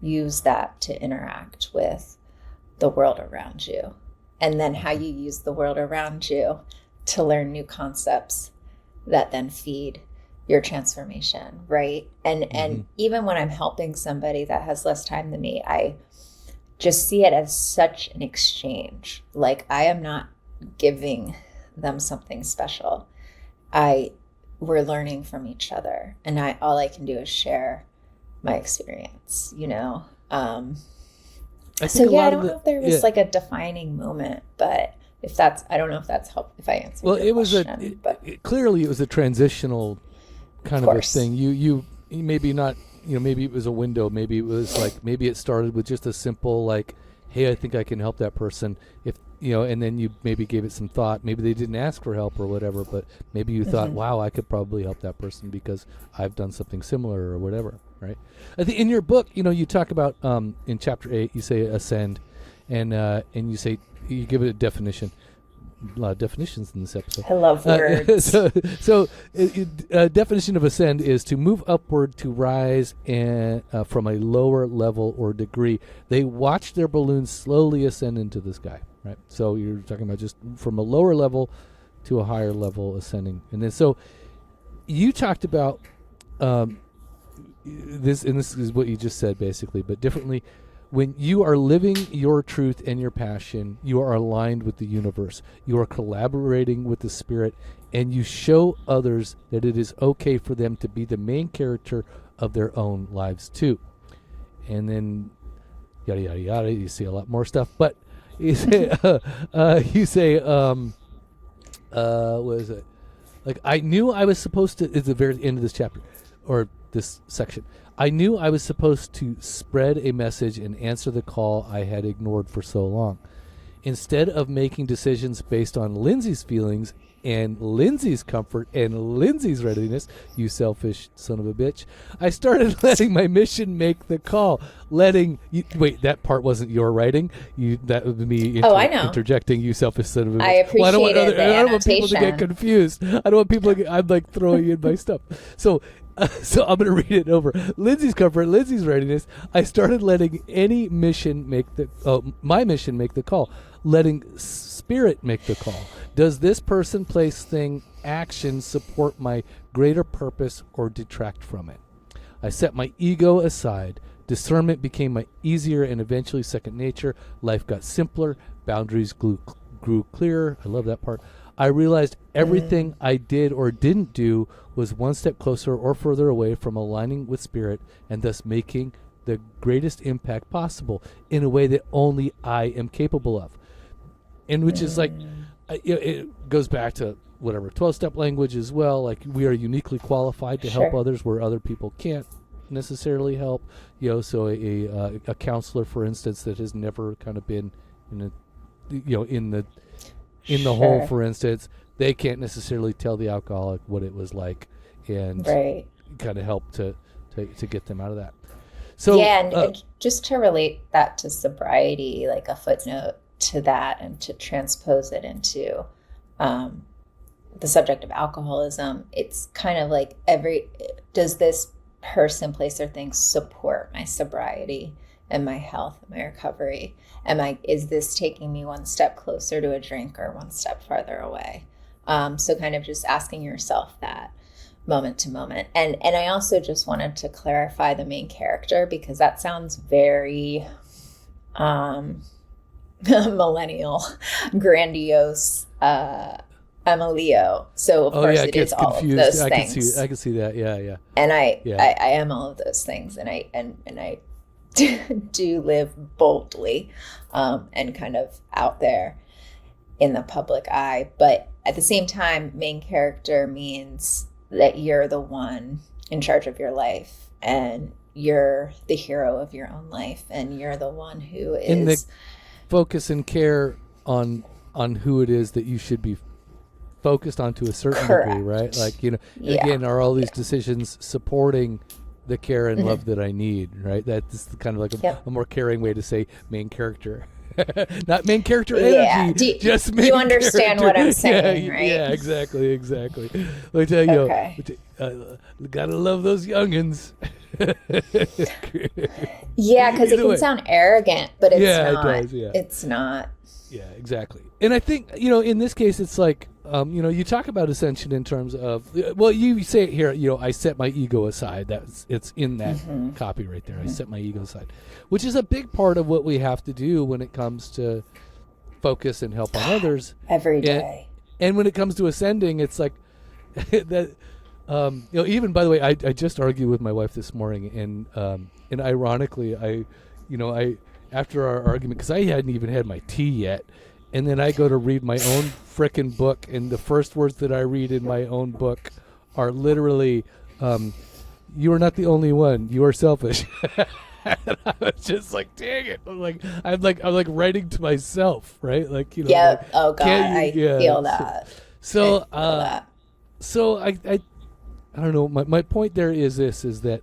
Speaker 2: use that to interact with the world around you, and then how you use the world around you to learn new concepts that then feed your transformation, right? And even when I'm helping somebody that has less time than me, I just see it as such an exchange. Like, I am not giving them something special. We're learning from each other, and all I can do is share my experience, I don't know if there was a defining moment, but If that's, I don't know if that's helped, if I answered
Speaker 1: Well,
Speaker 2: your
Speaker 1: it was
Speaker 2: question, but
Speaker 1: clearly it was a transitional kind of a
Speaker 2: course.
Speaker 1: thing. You maybe not, maybe it was a window. Maybe it was like, maybe it started with just a simple like, hey, I think I can help that person. If, and then you maybe gave it some thought. Maybe they didn't ask for help or whatever, but maybe you thought, wow, I could probably help that person because I've done something similar or whatever, right? I think in your book, you talk about, in chapter 8, you say ascend, and you say, you give it a definition. A lot of definitions in this episode.
Speaker 2: I love words.
Speaker 1: So definition of ascend is to move upward, to rise and from a lower level or degree. They watch their balloon slowly ascend into the sky, right? So you're talking about just from a lower level to a higher level ascending. And then so you talked about this, and this is what you just said basically, but differently. When you are living your truth and your passion, you are aligned with the universe. You are collaborating with the spirit, and you show others that it is okay for them to be the main character of their own lives too. And then yada yada yada. You see a lot more stuff, but you say, what is it? Like, I knew I was supposed to. It's the very end of this chapter, or this section. I knew I was supposed to spread a message and answer the call I had ignored for so long. Instead of making decisions based on Lindsey's feelings and Lindsey's comfort and Lindsey's readiness, you selfish son of a bitch, I started letting my mission make the call. Wait, that part wasn't your writing. That would be
Speaker 2: I know.
Speaker 1: interjecting. You selfish son of a bitch.
Speaker 2: I appreciated
Speaker 1: I don't want people to get
Speaker 2: annotation.
Speaker 1: confused. I don't want people. I'm like throwing in my stuff. So I'm going to read it over. Lindsey's comfort, Lindsey's readiness. I started letting my mission make the call. Letting spirit make the call. Does this person, place, thing, action support my greater purpose or detract from it? I set my ego aside. Discernment became my easier and eventually second nature. Life got simpler. Boundaries grew clearer. I love that part. I realized everything I did or didn't do was one step closer or further away from aligning with spirit and thus making the greatest impact possible in a way that only I am capable of. And which is like, it goes back to whatever 12-step language as well. Like, we are uniquely qualified to help others where other people can't necessarily help. So a counselor, for instance, that has never kind of been in the hole, for instance, they can't necessarily tell the alcoholic what it was like, and kind of help to get them out of that. So
Speaker 2: and just to relate that to sobriety, like a footnote to that, and to transpose it into the subject of alcoholism, it's kind of like does this person, place, or thing support my sobriety and my health and my recovery? Is this taking me one step closer to a drink or one step farther away? So kind of just asking yourself that moment to moment. And I also just wanted to clarify the main character, because that sounds very millennial, grandiose. I'm a Leo, so of course it is all of those things.
Speaker 1: I can see that. Yeah.
Speaker 2: And I am all of those things, and I do live boldly, and kind of out there in the public eye. But at the same time, main character means that you're the one in charge of your life, and you're the hero of your own life, and you're the one who is
Speaker 1: in the focus and care on who it is that you should be focused on to a certain degree, right? Like, again, are all these decisions supporting the care and love that I need, right? That's kind of like a more caring way to say main character. Not main character energy, just main
Speaker 2: you understand
Speaker 1: character.
Speaker 2: What I'm saying, right?
Speaker 1: Yeah, exactly. Let me tell you, gotta love those youngins.
Speaker 2: Yeah, because it can sound arrogant, but it's not.
Speaker 1: It does, yeah.
Speaker 2: It's not.
Speaker 1: Yeah, exactly. And I think, in this case, it's like, you talk about ascension in terms of, well, you say it here, I set my ego aside. It's in that copy right there. I set my ego aside, which is a big part of what we have to do when it comes to focus and help on others.
Speaker 2: Every day.
Speaker 1: And when it comes to ascending, it's like that, even, by the way, I just argued with my wife this morning, and ironically, I after our argument, because I hadn't even had my tea yet, and then I go to read my own frickin' book, and the first words that I read in my own book are literally, "You are not the only one. You are selfish." And I was just like, "Dang it!" I'm like writing to myself, right? Like, you know.
Speaker 2: Yep.
Speaker 1: Like,
Speaker 2: Oh God, I feel that.
Speaker 1: So,
Speaker 2: I feel that.
Speaker 1: so I don't know. My point there is that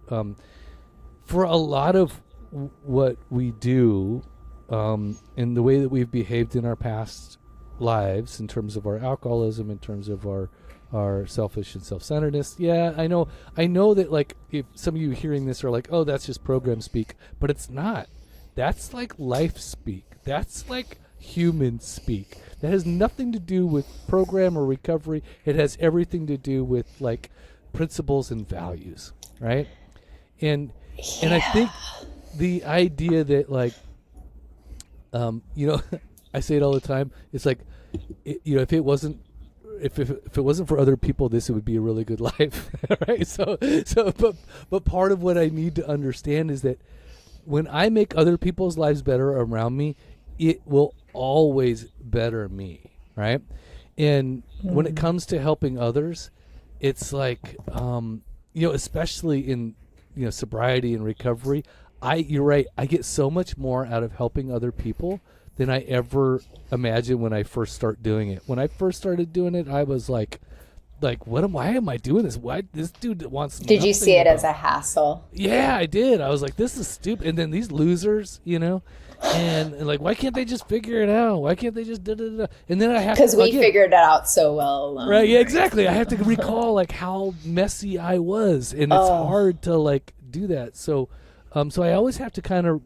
Speaker 1: for a lot of what we do, in the way that we've behaved in our past lives, in terms of our alcoholism, in terms of our selfish and self-centeredness. Yeah, I know that, like, if some of you hearing this are like, oh, that's just program speak, but it's not. That's like life speak. That's like human speak. That has nothing to do with program or recovery. It has everything to do with like principles and values, right? And I think the idea that, like, you know, I say it all the time. It's like, you know, if it wasn't for other people, this would be a really good life, right? But part of what I need to understand is that when I make other people's lives better around me, it will always better me, right? And when it comes to helping others, it's like, you know, especially in, you know, sobriety and recovery, you're right. I get so much more out of helping other people than I ever imagined when I first start doing it. When I first started doing it, I was like, why am I doing this? Why this dude wants?
Speaker 2: Did you see it as a hassle?
Speaker 1: Yeah, I did. I was like, this is stupid. And then these losers, you know, and like, why can't they just figure it out? Why can't they just da-da-da-da? And then I have to,
Speaker 2: because we figured it out so well alone.
Speaker 1: Right? Yeah, exactly. I have to recall like how messy I was, and it's hard to like do that. So I always have to kind of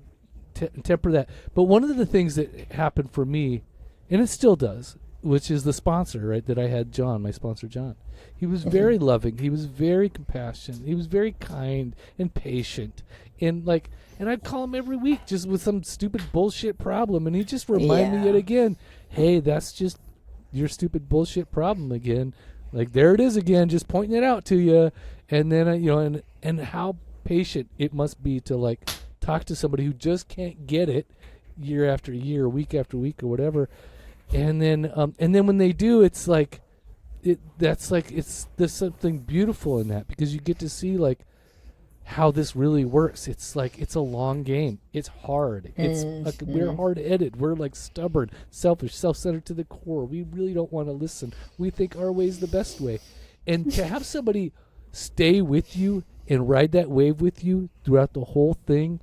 Speaker 1: temper that. But one of the things that happened for me, and it still does, which is the sponsor, right, that I had, John, my sponsor, John. He was very loving. He was very compassionate. He was very kind and patient. And I'd call him every week just with some stupid bullshit problem. And he'd just remind me yet again, hey, that's just your stupid bullshit problem again. Like, there it is again, just pointing it out to you. And then, you know, and how patient it must be to, like, talk to somebody who just can't get it year after year, week after week, or whatever. And then when they do, it's like, there's something beautiful in that, because you get to see like how this really works. It's like, it's a long game. It's hard. It's like, we're hard-headed. We're like stubborn, selfish, self-centered to the core. We really don't want to listen. We think our way is the best way. And to have somebody stay with you and ride that wave with you throughout the whole thing,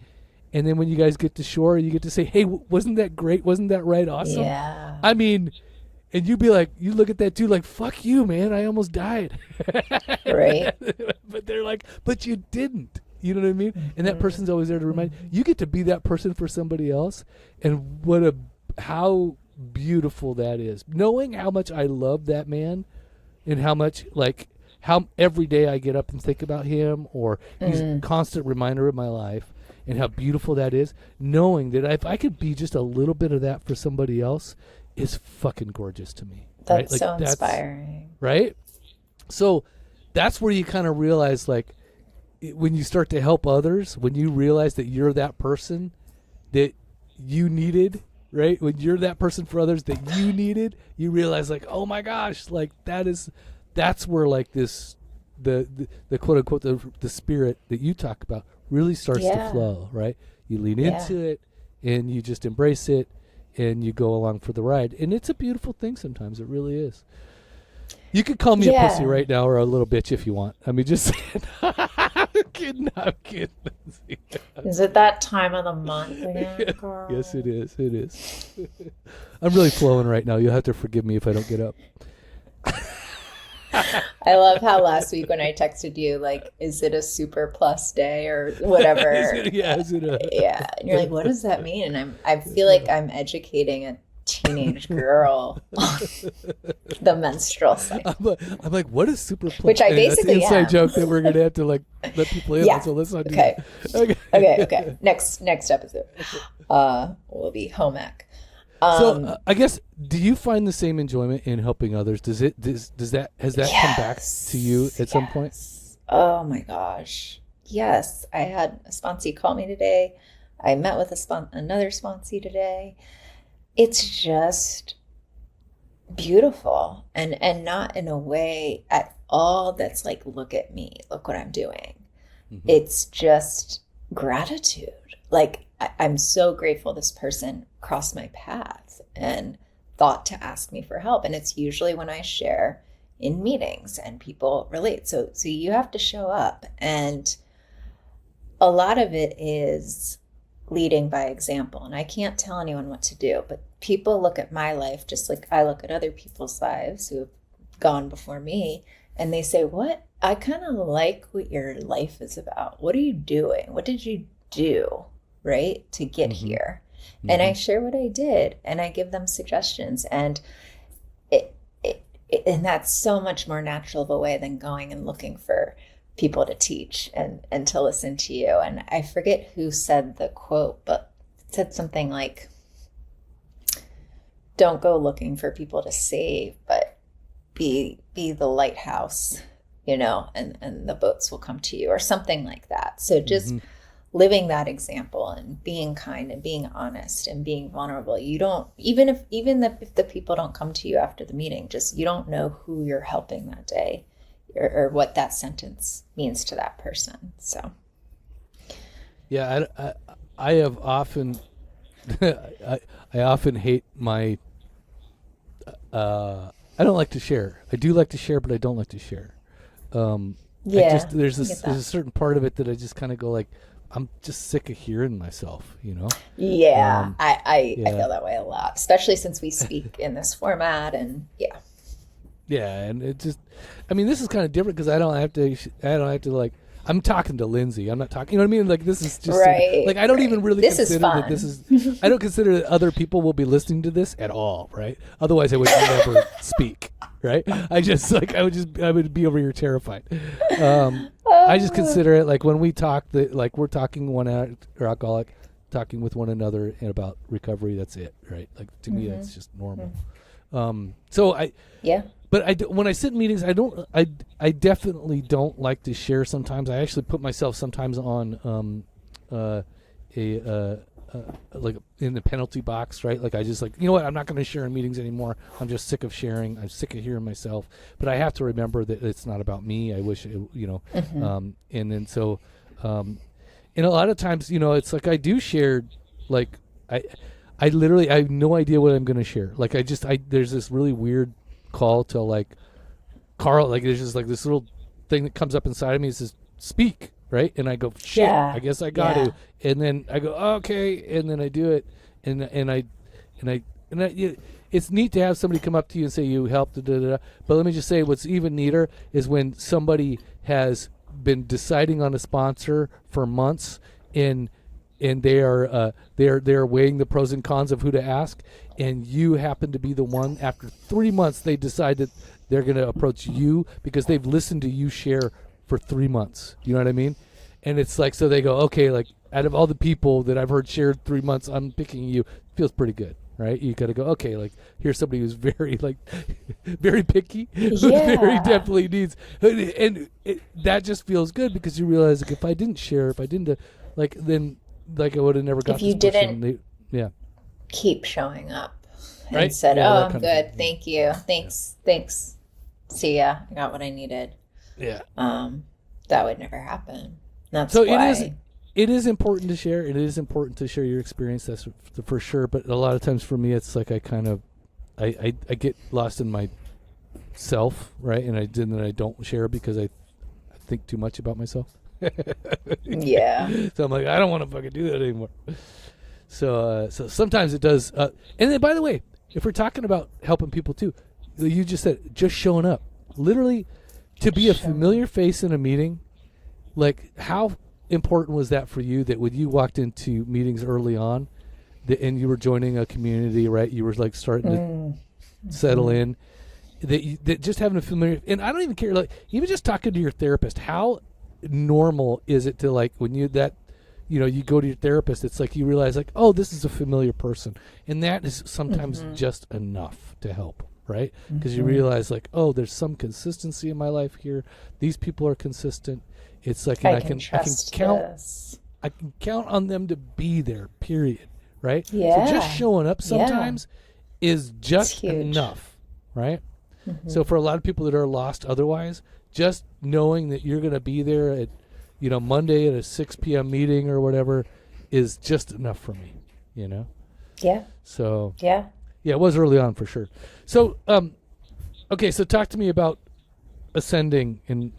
Speaker 1: and then when you guys get to shore, you get to say, hey, wasn't that great? Wasn't that right? Awesome.
Speaker 2: Yeah.
Speaker 1: I mean, and you'd be like, you look at that too, like, fuck you, man. I almost died.
Speaker 2: Right.
Speaker 1: But they're like, but you didn't. You know what I mean? Mm-hmm. And that person's always there to remind you. You get to be that person for somebody else. And how beautiful that is. Knowing how much I love that man, and how much, like, how every day I get up and think about him, or he's a constant reminder of my life, and how beautiful that is. Knowing that if I could be just a little bit of that for somebody else is fucking gorgeous to me.
Speaker 2: That's
Speaker 1: right? Like,
Speaker 2: so inspiring.
Speaker 1: Right? So that's where you kind of realize, like, when you start to help others, when you realize that you're that person that you needed, right? When you're that person for others that you needed, you realize, like, oh my gosh, like, that's where, like, this, the quote unquote, the spirit that you talk about really starts to flow, right? You lean into it, and you just embrace it, and you go along for the ride. And it's a beautiful thing sometimes. It really is. You could call me a pussy right now, or a little bitch if you want. I mean, just saying. I'm kidding.
Speaker 2: Is it that time of the month again, Carl?
Speaker 1: Yes, it is. It is. I'm really flowing right now. You'll have to forgive me if I don't get up.
Speaker 2: I love how last week when I texted you, like, is it a super plus day or whatever? And you're like, what does that mean? And I feel like I'm educating a teenage girl on the menstrual cycle.
Speaker 1: I'm like, what is super plus?
Speaker 2: Which I basically
Speaker 1: that's an inside joke that we're gonna have to, like, let people in. So let's not do that.
Speaker 2: Okay. Next episode will be home ec.
Speaker 1: So I guess, do you find the same enjoyment in helping others? Has that come back to you at some point?
Speaker 2: Oh my gosh. Yes. I had a sponsee call me today. I met with another sponsee today. It's just beautiful, and not in a way at all that's like, look at me, look what I'm doing. Mm-hmm. It's just gratitude. Like, I'm so grateful this person crossed my path and thought to ask me for help. And it's usually when I share in meetings and people relate. So you have to show up. And a lot of it is leading by example. And I can't tell anyone what to do, but people look at my life just like I look at other people's lives who have gone before me, and they say, what? I kind of like what your life is about. What are you doing? What did you do, right, to get mm-hmm. here? Mm-hmm. And I share what I did, and I give them suggestions. And and that's so much more natural of a way than going and looking for people to teach and to listen to you. And I forget who said the quote, but it said something like, don't go looking for people to save, but be the lighthouse, you know, and the boats will come to you, or something like that. So just mm-hmm. living that example and being kind and being honest and being vulnerable. You don't, even if the people don't come to you after the meeting, just, you don't know who you're helping that day, or what that sentence means to that person. So
Speaker 1: yeah, I have often I often hate my I don't like to share. I do like to share, but I don't like to share. There's a certain part of it that I just kind of go like, I'm just sick of hearing myself, you know?
Speaker 2: Yeah, I feel that way a lot, especially since we speak in this format, and yeah.
Speaker 1: Yeah, and it just, I mean, this is kind of different because I don't have to like, I'm talking to Lindsey. I'm not talking, you know what I mean? Like, this is just,
Speaker 2: right,
Speaker 1: like, I don't even really consider that
Speaker 2: this
Speaker 1: is, I don't consider that other people will be listening to this at all, right? Otherwise I would never speak, right? I would be over here terrified. I just consider it like when we talk, that like we're talking one alcoholic, talking with one another about recovery, that's it, right? Like, to me, that's just normal. But when I sit in meetings, I definitely don't like to share sometimes. I actually put myself sometimes on like in the penalty box, right? Like, I just like, you know what, I'm not going to share in meetings anymore. I'm just sick of sharing. I'm sick of hearing myself. But I have to remember that it's not about me. I wish, and then so, and a lot of times, you know, it's like I do share, like I literally, I have no idea what I'm going to share. Like, there's this really weird call to like Carl, like there's just like this little thing that comes up inside of me. It says speak, right? And I go, shit, I guess I got to. And then I go, okay, and then I do it, and it's neat to have somebody come up to you and say you helped. But let me just say, what's even neater is when somebody has been deciding on a sponsor for months, and they're weighing the pros and cons of who to ask, and you happen to be the one. After 3 months, they decide that they're going to approach you because they've listened to you share for 3 months. You know what I mean? And it's like, so they go, okay, like, out of all the people that I've heard shared 3 months, I'm picking you. Feels pretty good, right? You got to go, okay, like, here's somebody who's very, like, very picky, very definitely needs, and that just feels good because you realize, like, if I didn't share, like, then, like, I would have never got
Speaker 2: if you
Speaker 1: this
Speaker 2: didn't keep showing up and said, I'm good, thank you, thanks, see ya, I got what I needed. That would never happen. That's
Speaker 1: so
Speaker 2: why
Speaker 1: it is important to share. It is important to share your experience, that's for sure. But a lot of times for me, it's like I kind of I get lost in myself, right? And I don't share because I think too much about myself.
Speaker 2: Yeah.
Speaker 1: So I'm like, I don't want to fucking do that anymore. So sometimes it does. And then, by the way, if we're talking about helping people too, you just said just showing up. Literally, to be a familiar face in a meeting, like, how important was that for you? That when you walked into meetings early on, and you were joining a community, right? You were like starting to settle in. That just having a familiar, and I don't even care. Like, even just talking to your therapist, how normal is it to, like, when you go to your therapist, it's like you realize, like, oh, this is a familiar person, and that is sometimes just enough to help, right? Because you realize, like, oh, there's some consistency in my life here. These people are consistent. It's like, and I can count on them to be there, period, right?
Speaker 2: Yeah.
Speaker 1: So just showing up sometimes is just enough, right? So for a lot of people that are lost otherwise, just knowing that you're going to be there at, Monday at a 6 p.m. meeting or whatever is just enough for me,
Speaker 2: Yeah.
Speaker 1: So
Speaker 2: Yeah.
Speaker 1: yeah, it was early on for sure. So, okay, so talk to me about ascending and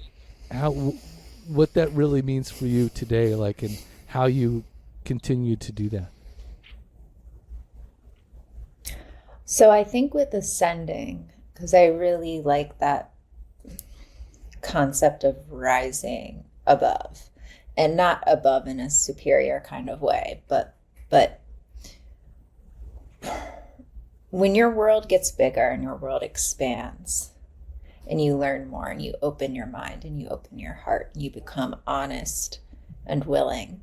Speaker 1: what that really means for you today, like, and how you continue to do that.
Speaker 2: So I think with ascending, because I really like that concept of rising above, and not above in a superior kind of way, but when your world gets bigger and your world expands and you learn more and you open your mind and you open your heart and you become honest and willing,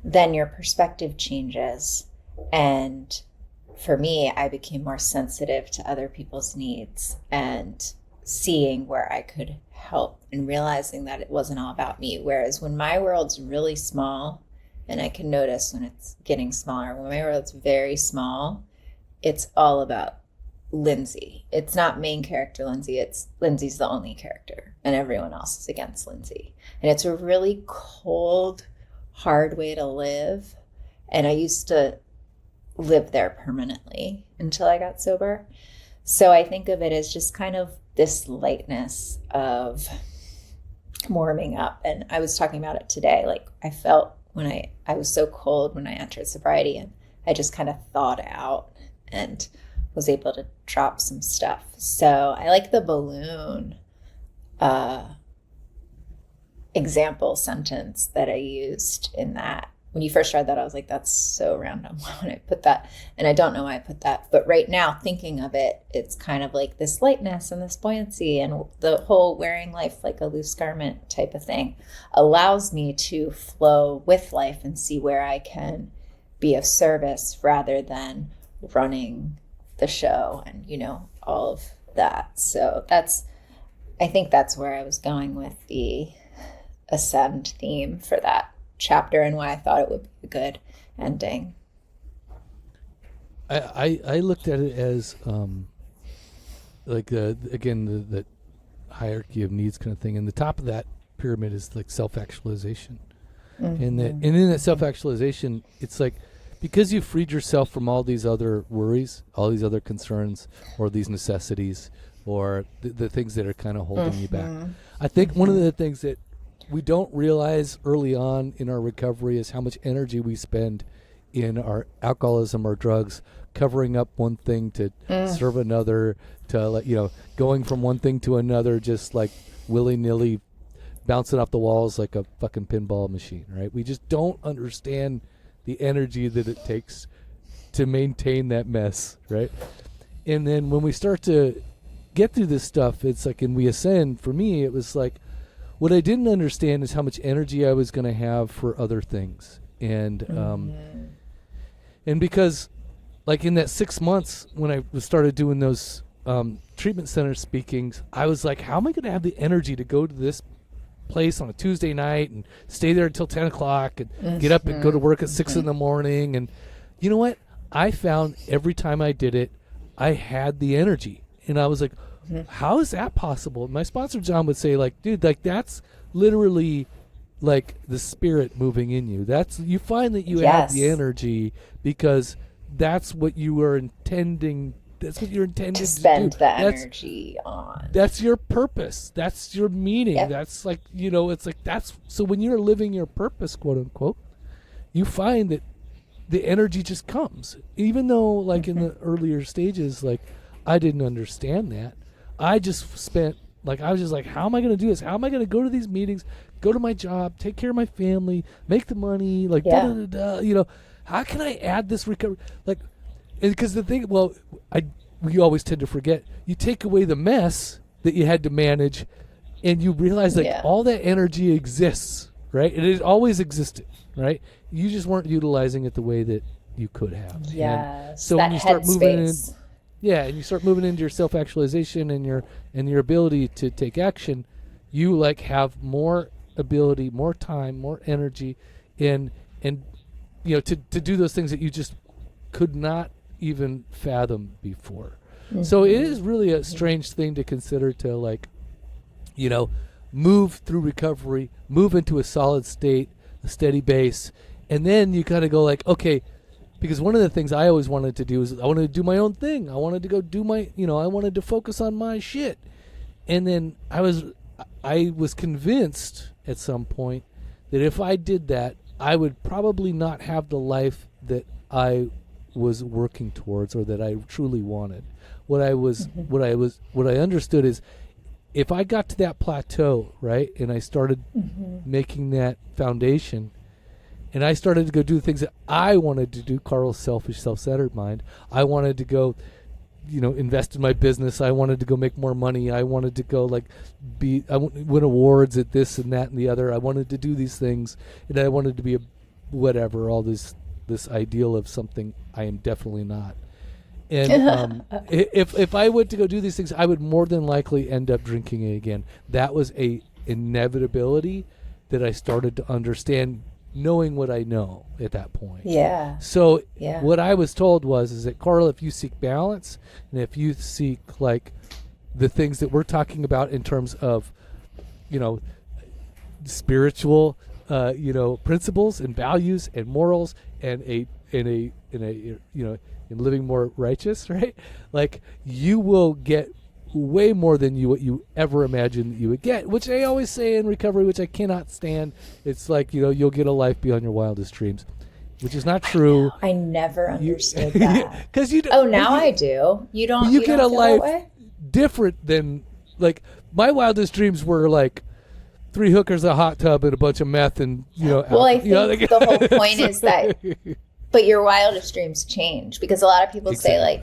Speaker 2: then your perspective changes. And for me, I became more sensitive to other people's needs and seeing where I could help and realizing that it wasn't all about me. Whereas when my world's really small, and I can notice when it's getting smaller, when my world's very small, it's all about Lindsey. It's not main character Lindsey. It's Lindsey's the only character and everyone else is against Lindsey. And it's a really cold, hard way to live. And I used to live there permanently until I got sober. So I think of it as just kind of this lightness of warming up. And I was talking about it today. Like I felt when I was so cold when I entered sobriety, and I just kind of thawed out and was able to drop some stuff. So I like the balloon example sentence that I used in that. When you first read that, I was like, that's so random when I put that. And I don't know why I put that. But right now, thinking of it, it's kind of like this lightness and this buoyancy and the whole wearing life like a loose garment type of thing allows me to flow with life and see where I can be of service rather than running the show and, all of that. So I think that's where I was going with the ascend theme for that chapter and why I thought it would be a good ending.
Speaker 1: I looked at it as like the hierarchy of needs kind of thing, and the top of that pyramid is like self-actualization. And in that self-actualization, it's like because you freed yourself from all these other worries, all these other concerns, or these necessities, or the things that are kind of holding you back. I think one of the things that we don't realize early on in our recovery is how much energy we spend in our alcoholism or drugs, covering up one thing to serve another, to going from one thing to another, just like willy-nilly bouncing off the walls like a fucking pinball machine, right? We just don't understand the energy that it takes to maintain that mess, right? And then when we start to get through this stuff, it's like, and we ascend, for me, it was like, what I didn't understand is how much energy I was going to have for other things. And and because, like, in that 6 months when I started doing those treatment center speakings, I was like, how am I going to have the energy to go to this place on a Tuesday night and stay there until 10 o'clock and get up and go to work at 6 in the morning? And you know what? I found every time I did it, I had the energy. And I was like, how is that possible? My sponsor, John, would say, like, dude, like, that's literally like the spirit moving in you. You find that you have the energy because that's what you were intending. That's what you're intended to
Speaker 2: spend
Speaker 1: do.
Speaker 2: The energy on.
Speaker 1: That's your purpose. That's your meaning.
Speaker 2: Yep.
Speaker 1: That's like, it's like so when you're living your purpose, quote unquote, you find that the energy just comes. Even though, like, in the earlier stages, like, I didn't understand that. I just spent, like, I was just like, how am I going to do this? How am I going to go to these meetings, go to my job, take care of my family, make the money, like, how can I add this recovery? Like, because the thing, we always tend to forget, you take away the mess that you had to manage and you realize, like, all that energy exists, right? And it always existed, right? You just weren't utilizing it the way that you could have.
Speaker 2: Yes.
Speaker 1: And so when you start moving in, and you start moving into your self-actualization and your ability to take action, you, like, have more ability, more time, more energy, and to do those things that you just could not even fathom before. So it is really a strange thing to consider, to like, move through recovery, move into a solid state, a steady base, and then you kind of go like, okay, because one of the things I always wanted to do is I wanted to do my own thing. I wanted to go do my, I wanted to focus on my shit. And then I was convinced at some point that if I did that, I would probably not have the life that I was working towards, or that I truly wanted. What I understood is, if I got to that plateau, right, and I started making that foundation, and I started to go do the things that I wanted to do, Carl's selfish, self-centered mind. I wanted to go, invest in my business. I wanted to go make more money. I wanted to go win awards at this and that and the other. I wanted to do these things, and I wanted to be all this ideal of something I am definitely not. And if I went to go do these things, I would more than likely end up drinking it again. That was a inevitability that I started to understand, knowing what I know at that point.
Speaker 2: Yeah.
Speaker 1: So what I was told is that, Carl, if you seek balance, and if you seek like the things that we're talking about in terms of, spiritual, principles and values and morals, and in living more righteous, right? Like, you will get way more than what you ever imagined that you would get, which I always say in recovery, which I cannot stand. It's like, you'll get a life beyond your wildest dreams, which is not true.
Speaker 2: I never understood that.
Speaker 1: Because you.
Speaker 2: Now I do. You don't.
Speaker 1: You get
Speaker 2: don't
Speaker 1: a
Speaker 2: feel
Speaker 1: life
Speaker 2: that way?
Speaker 1: different than, like, my wildest dreams were like 3 hookers, a hot tub, and a bunch of meth, and
Speaker 2: Well, I think the whole point is that. But your wildest dreams change, because a lot of people say, like,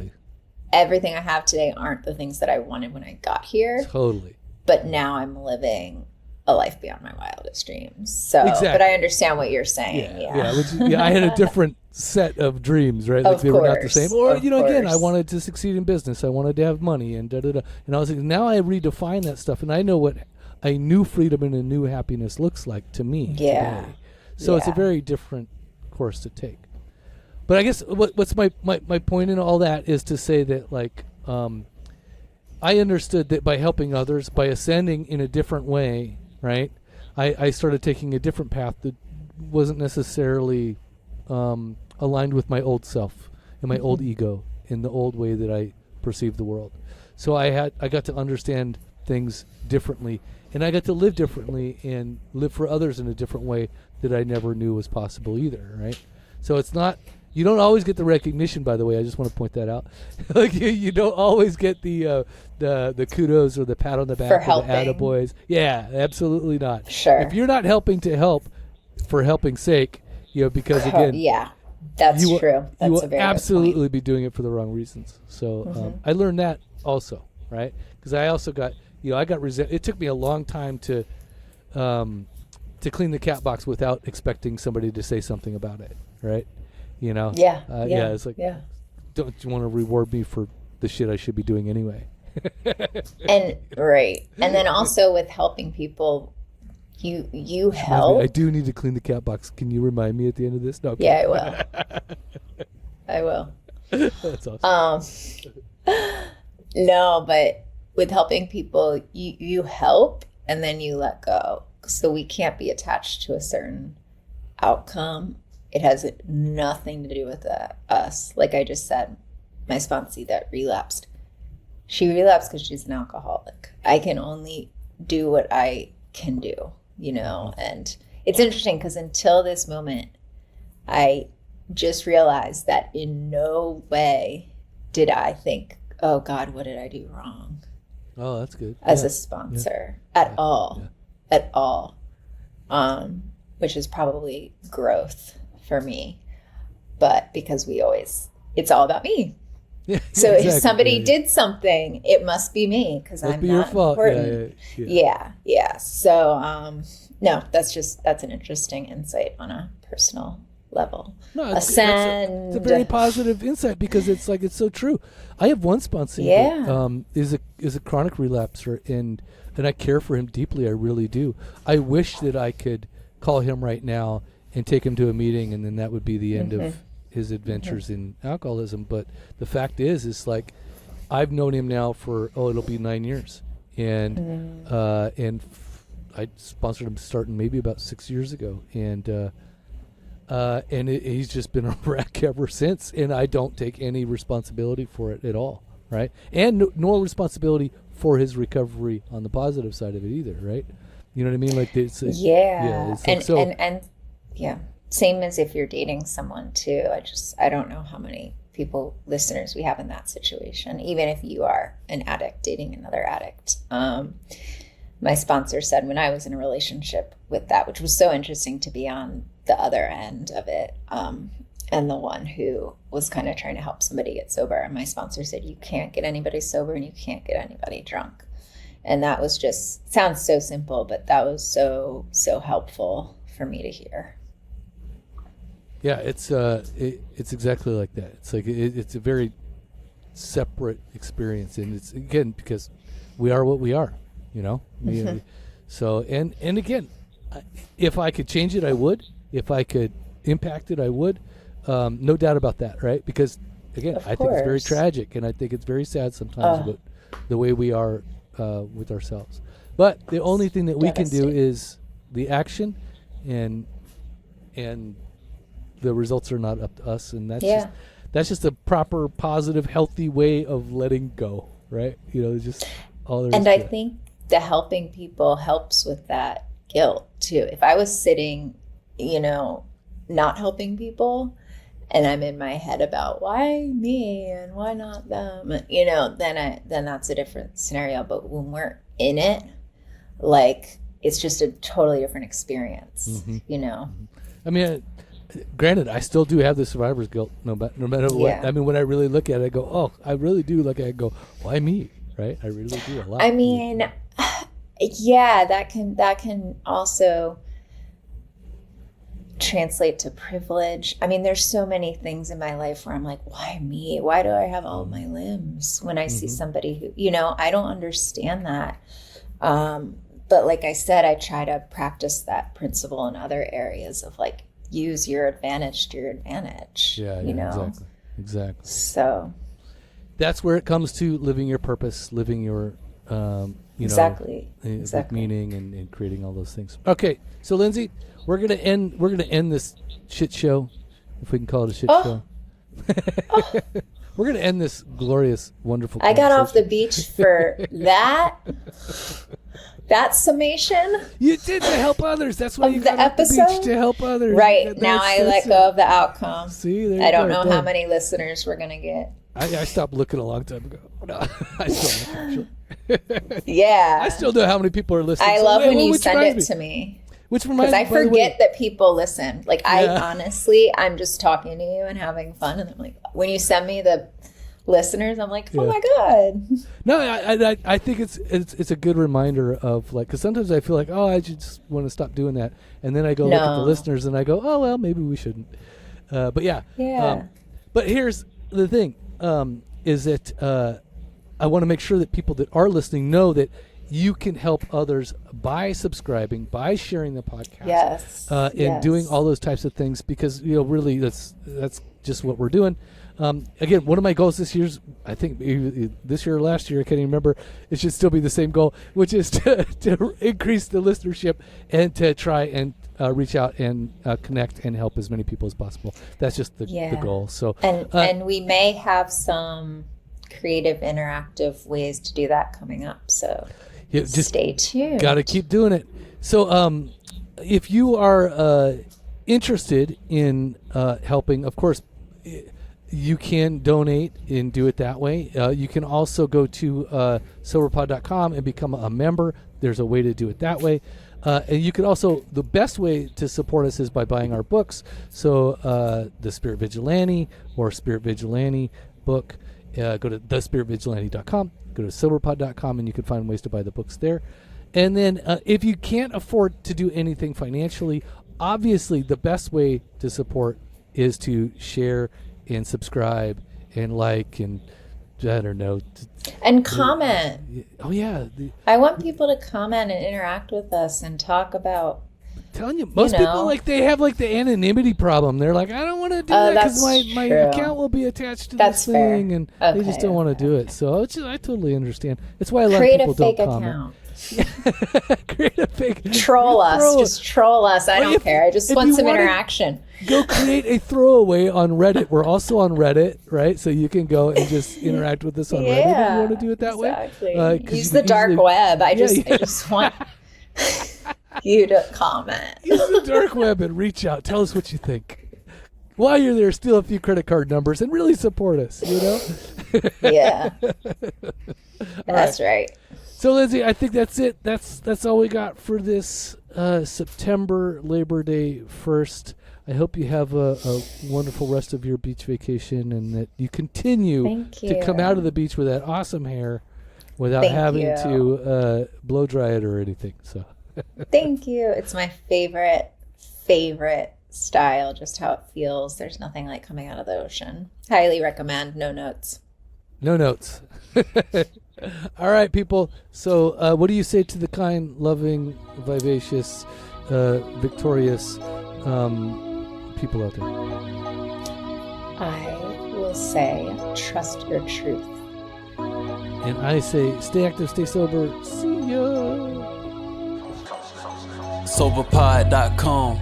Speaker 2: everything I have today aren't the things that I wanted when I got here.
Speaker 1: Totally.
Speaker 2: But now I'm living a life beyond my wildest dreams. So, but I understand what you're saying. Yeah.
Speaker 1: I had a different set of dreams, right? Like, they were not the same. Or, again, I wanted to succeed in business. I wanted to have money, and da-da-da. And I was like, now I redefine that stuff, and I know what a new freedom and a new happiness looks like to me today. So it's a very different course to take. But I guess what's my point in all that is to say that, like, I understood that by helping others, by ascending in a different way, right, I started taking a different path that wasn't necessarily aligned with my old self and my old ego in the old way that I perceived the world. So I got to understand things differently, and I got to live differently and live for others in a different way that I never knew was possible either, right? So it's not. You don't always get the recognition, by the way. I just want to point that out. Like, you don't always get the kudos or the pat on the back or the attaboys. Yeah, absolutely not.
Speaker 2: Sure.
Speaker 1: If you're not helping to help for helping's sake, because again,
Speaker 2: that's true. That's
Speaker 1: you will
Speaker 2: a very
Speaker 1: absolutely be doing it for the wrong reasons. So I learned that also, right? Because I also got, I got it took me a long time to clean the cat box without expecting somebody to say something about it, right? It's like, don't you want to reward me for the shit I should be doing anyway?
Speaker 2: And then also with helping people, you help.
Speaker 1: I do need to clean the cat box. Can you remind me at the end of this? No. Okay.
Speaker 2: Yeah, I will.
Speaker 1: That's awesome.
Speaker 2: No, but with helping people, you help and then you let go. So we can't be attached to a certain outcome. It has nothing to do with us. Like I just said, my sponsee that relapsed, she relapsed because she's an alcoholic. I can only do what I can do, and it's interesting because until this moment, I just realized that in no way did I think, oh God, what did I do wrong?
Speaker 1: Oh, that's good.
Speaker 2: As a sponsor at all, which is probably growth for me, but because it's all about me.
Speaker 1: Yeah,
Speaker 2: so if somebody did something, it must be me because I'm not
Speaker 1: your fault.
Speaker 2: important. Yeah. So no, that's an interesting insight on a personal level.
Speaker 1: No, it's a very positive insight because it's so true. I have one sponsor that is a chronic relapser, and I care for him deeply. I really do. I wish that I could call him right now and take him to a meeting, and then that would be the end of his adventures in alcoholism. But the fact is like I've known him now for it'll be 9 years, and I sponsored him starting maybe about 6 years ago, and he's just been a wreck ever since, and I don't take any responsibility for it at all, right? And nor responsibility for his recovery on the positive side of it either, right? You know what I mean? Like it's it's like,
Speaker 2: and same as if you're dating someone too. I don't know how many listeners we have in that situation, even if you are an addict dating another addict. My sponsor said when I was in a relationship with that, which was so interesting to be on the other end of it, and the one who was kind of trying to help somebody get sober. And my sponsor said, you can't get anybody sober and you can't get anybody drunk. And that was just, sounds so simple, but that was so helpful for me to hear.
Speaker 1: Yeah, it's exactly like that. It's like it's a very separate experience, and it's again because we are what we are, you know. So and again, if I could change it, I would. If I could impact it, I would. No doubt about that, right? Because again, I think it's very tragic, and I think it's very sad sometimes about the way we are with ourselves. But the only thing that we can do is the action, and the results are not up to us, and that's just a proper, positive, healthy way of letting go, right? You know, it's just all there is.
Speaker 2: And
Speaker 1: to
Speaker 2: I
Speaker 1: it.
Speaker 2: think the helping people helps with that guilt too. If I was sitting, you know, not helping people, and I'm in my head about why me and why not them, you know, then that's a different scenario. But when we're in it, like, it's just a totally different experience, you know.
Speaker 1: I mean, granted, I still do have the survivor's guilt, no matter what. I mean, when I really look at it, I go, oh, I really do look at it and go, why me, right? I really do a lot.
Speaker 2: I mean, that can also translate to privilege. I mean, there's so many things in my life where I'm like, why me? Why do I have all my limbs when I see somebody who, you know, I don't understand that. But like I said, I try to practice that principle in other areas of like, use your advantage to your advantage.
Speaker 1: Yeah,
Speaker 2: you know?
Speaker 1: Exactly.
Speaker 2: So
Speaker 1: that's where it comes to living your purpose, living your,
Speaker 2: exactly.
Speaker 1: With meaning and creating all those things. Okay, so Lindsey, we're gonna end this shit show, if we can call it a shit show. We're gonna end this glorious, wonderful.
Speaker 2: I got off the beach for that summation.
Speaker 1: You did to help others. That's why you got off the beach, to help others.
Speaker 2: Right. Now I let go of the outcome.
Speaker 1: See,
Speaker 2: I don't know how many listeners we're going to get.
Speaker 1: I stopped looking a long time ago. No, I still don't, actually.
Speaker 2: Yeah.
Speaker 1: I still know how many people are listening.
Speaker 2: I love when you send it to me.
Speaker 1: Which reminds me,
Speaker 2: because I forget that people listen. Like, I honestly, I'm just talking to you and having fun. And I'm like, when you send me the listeners, I'm like, oh my God.
Speaker 1: No, I think it's a good reminder of, like, because sometimes I feel like, oh, I just want to stop doing that, and then I go look at the listeners and I go, oh well, maybe we shouldn't. But yeah. But here's the thing, is that I want to make sure that people that are listening know that you can help others by subscribing, by sharing the podcast, and doing all those types of things, because, you know, really that's just what we're doing. Again, one of my goals this year's, I think this year or last year, I can't even remember, it should still be the same goal, which is to increase the listenership and to try and reach out and connect and help as many people as possible. That's just the goal. So
Speaker 2: and we may have some creative, interactive ways to do that coming up. So just stay tuned. Got
Speaker 1: to keep doing it. So if you are interested in helping, of course, you can donate and do it that way. You can also go to soberpod.com and become a member. There's a way to do it that way. And you can also, the best way to support us is by buying our books. So The Spirit Vigilante or Spirit Vigilante book, go to thespiritvigilante.com, go to soberpod.com, and you can find ways to buy the books there. And then if you can't afford to do anything financially, obviously the best way to support is to share and subscribe and like and I don't know.
Speaker 2: And comment.
Speaker 1: Oh yeah.
Speaker 2: I want people to comment and interact with us and talk about
Speaker 1: telling you, most people like they have like the anonymity problem. They're like, I don't want to do that because my account will be attached to this thing, and they just don't want to do it. So I totally understand. That's why a lot of people don't comment. Create a fake
Speaker 2: troll us. Just troll us. I don't care. I just want some interaction.
Speaker 1: Go create a throwaway on Reddit. We're also on Reddit, right? So you can go and just interact with us on Reddit if you want to do it that way.
Speaker 2: Use the dark web. I just want you to comment.
Speaker 1: Use the dark web and reach out. Tell us what you think. While you're there, steal a few credit card numbers and really support us, you know?
Speaker 2: Yeah. That's right.
Speaker 1: So, Lindsey, I think that's it. That's all we got for this September Labor Day 1st. I hope you have a wonderful rest of your beach vacation and that you continue to come out of the beach with that awesome hair without having to blow dry it or anything. So,
Speaker 2: thank you. It's my favorite style, just how it feels. There's nothing like coming out of the ocean. Highly recommend. No notes.
Speaker 1: No notes. All right, people. So what do you say to the kind, loving, vivacious, victorious people out there?
Speaker 2: I will say, trust your truth.
Speaker 1: And I say, stay active, stay sober. See ya.
Speaker 3: Soberpod.com.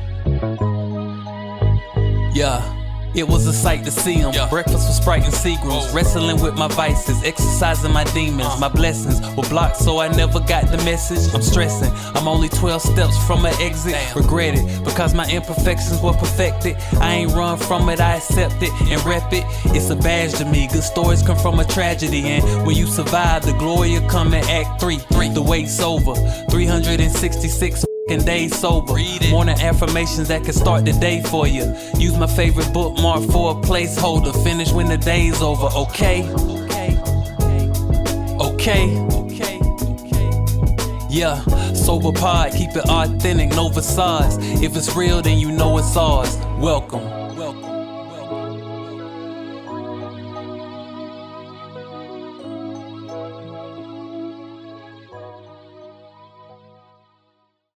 Speaker 3: Yeah. It was a sight to see him. Breakfast with Sprite and Seagrams. Wrestling with my vices, exercising my demons. My blessings were blocked, so I never got the message. I'm stressing, I'm only 12 steps from an exit. Regret it, because my imperfections were perfected. I ain't run from it, I accept it and rep it. It's a badge to me, good stories come from a tragedy. And when you survive, the glory will come in Act 3. The wait's over, 366 days sober. Morning affirmations that can start the day for you. Use my favorite bookmark for a placeholder. Finish when the day's over. Okay. Yeah, sober pod, keep it authentic, no facades. If it's real, then you know it's ours. Welcome.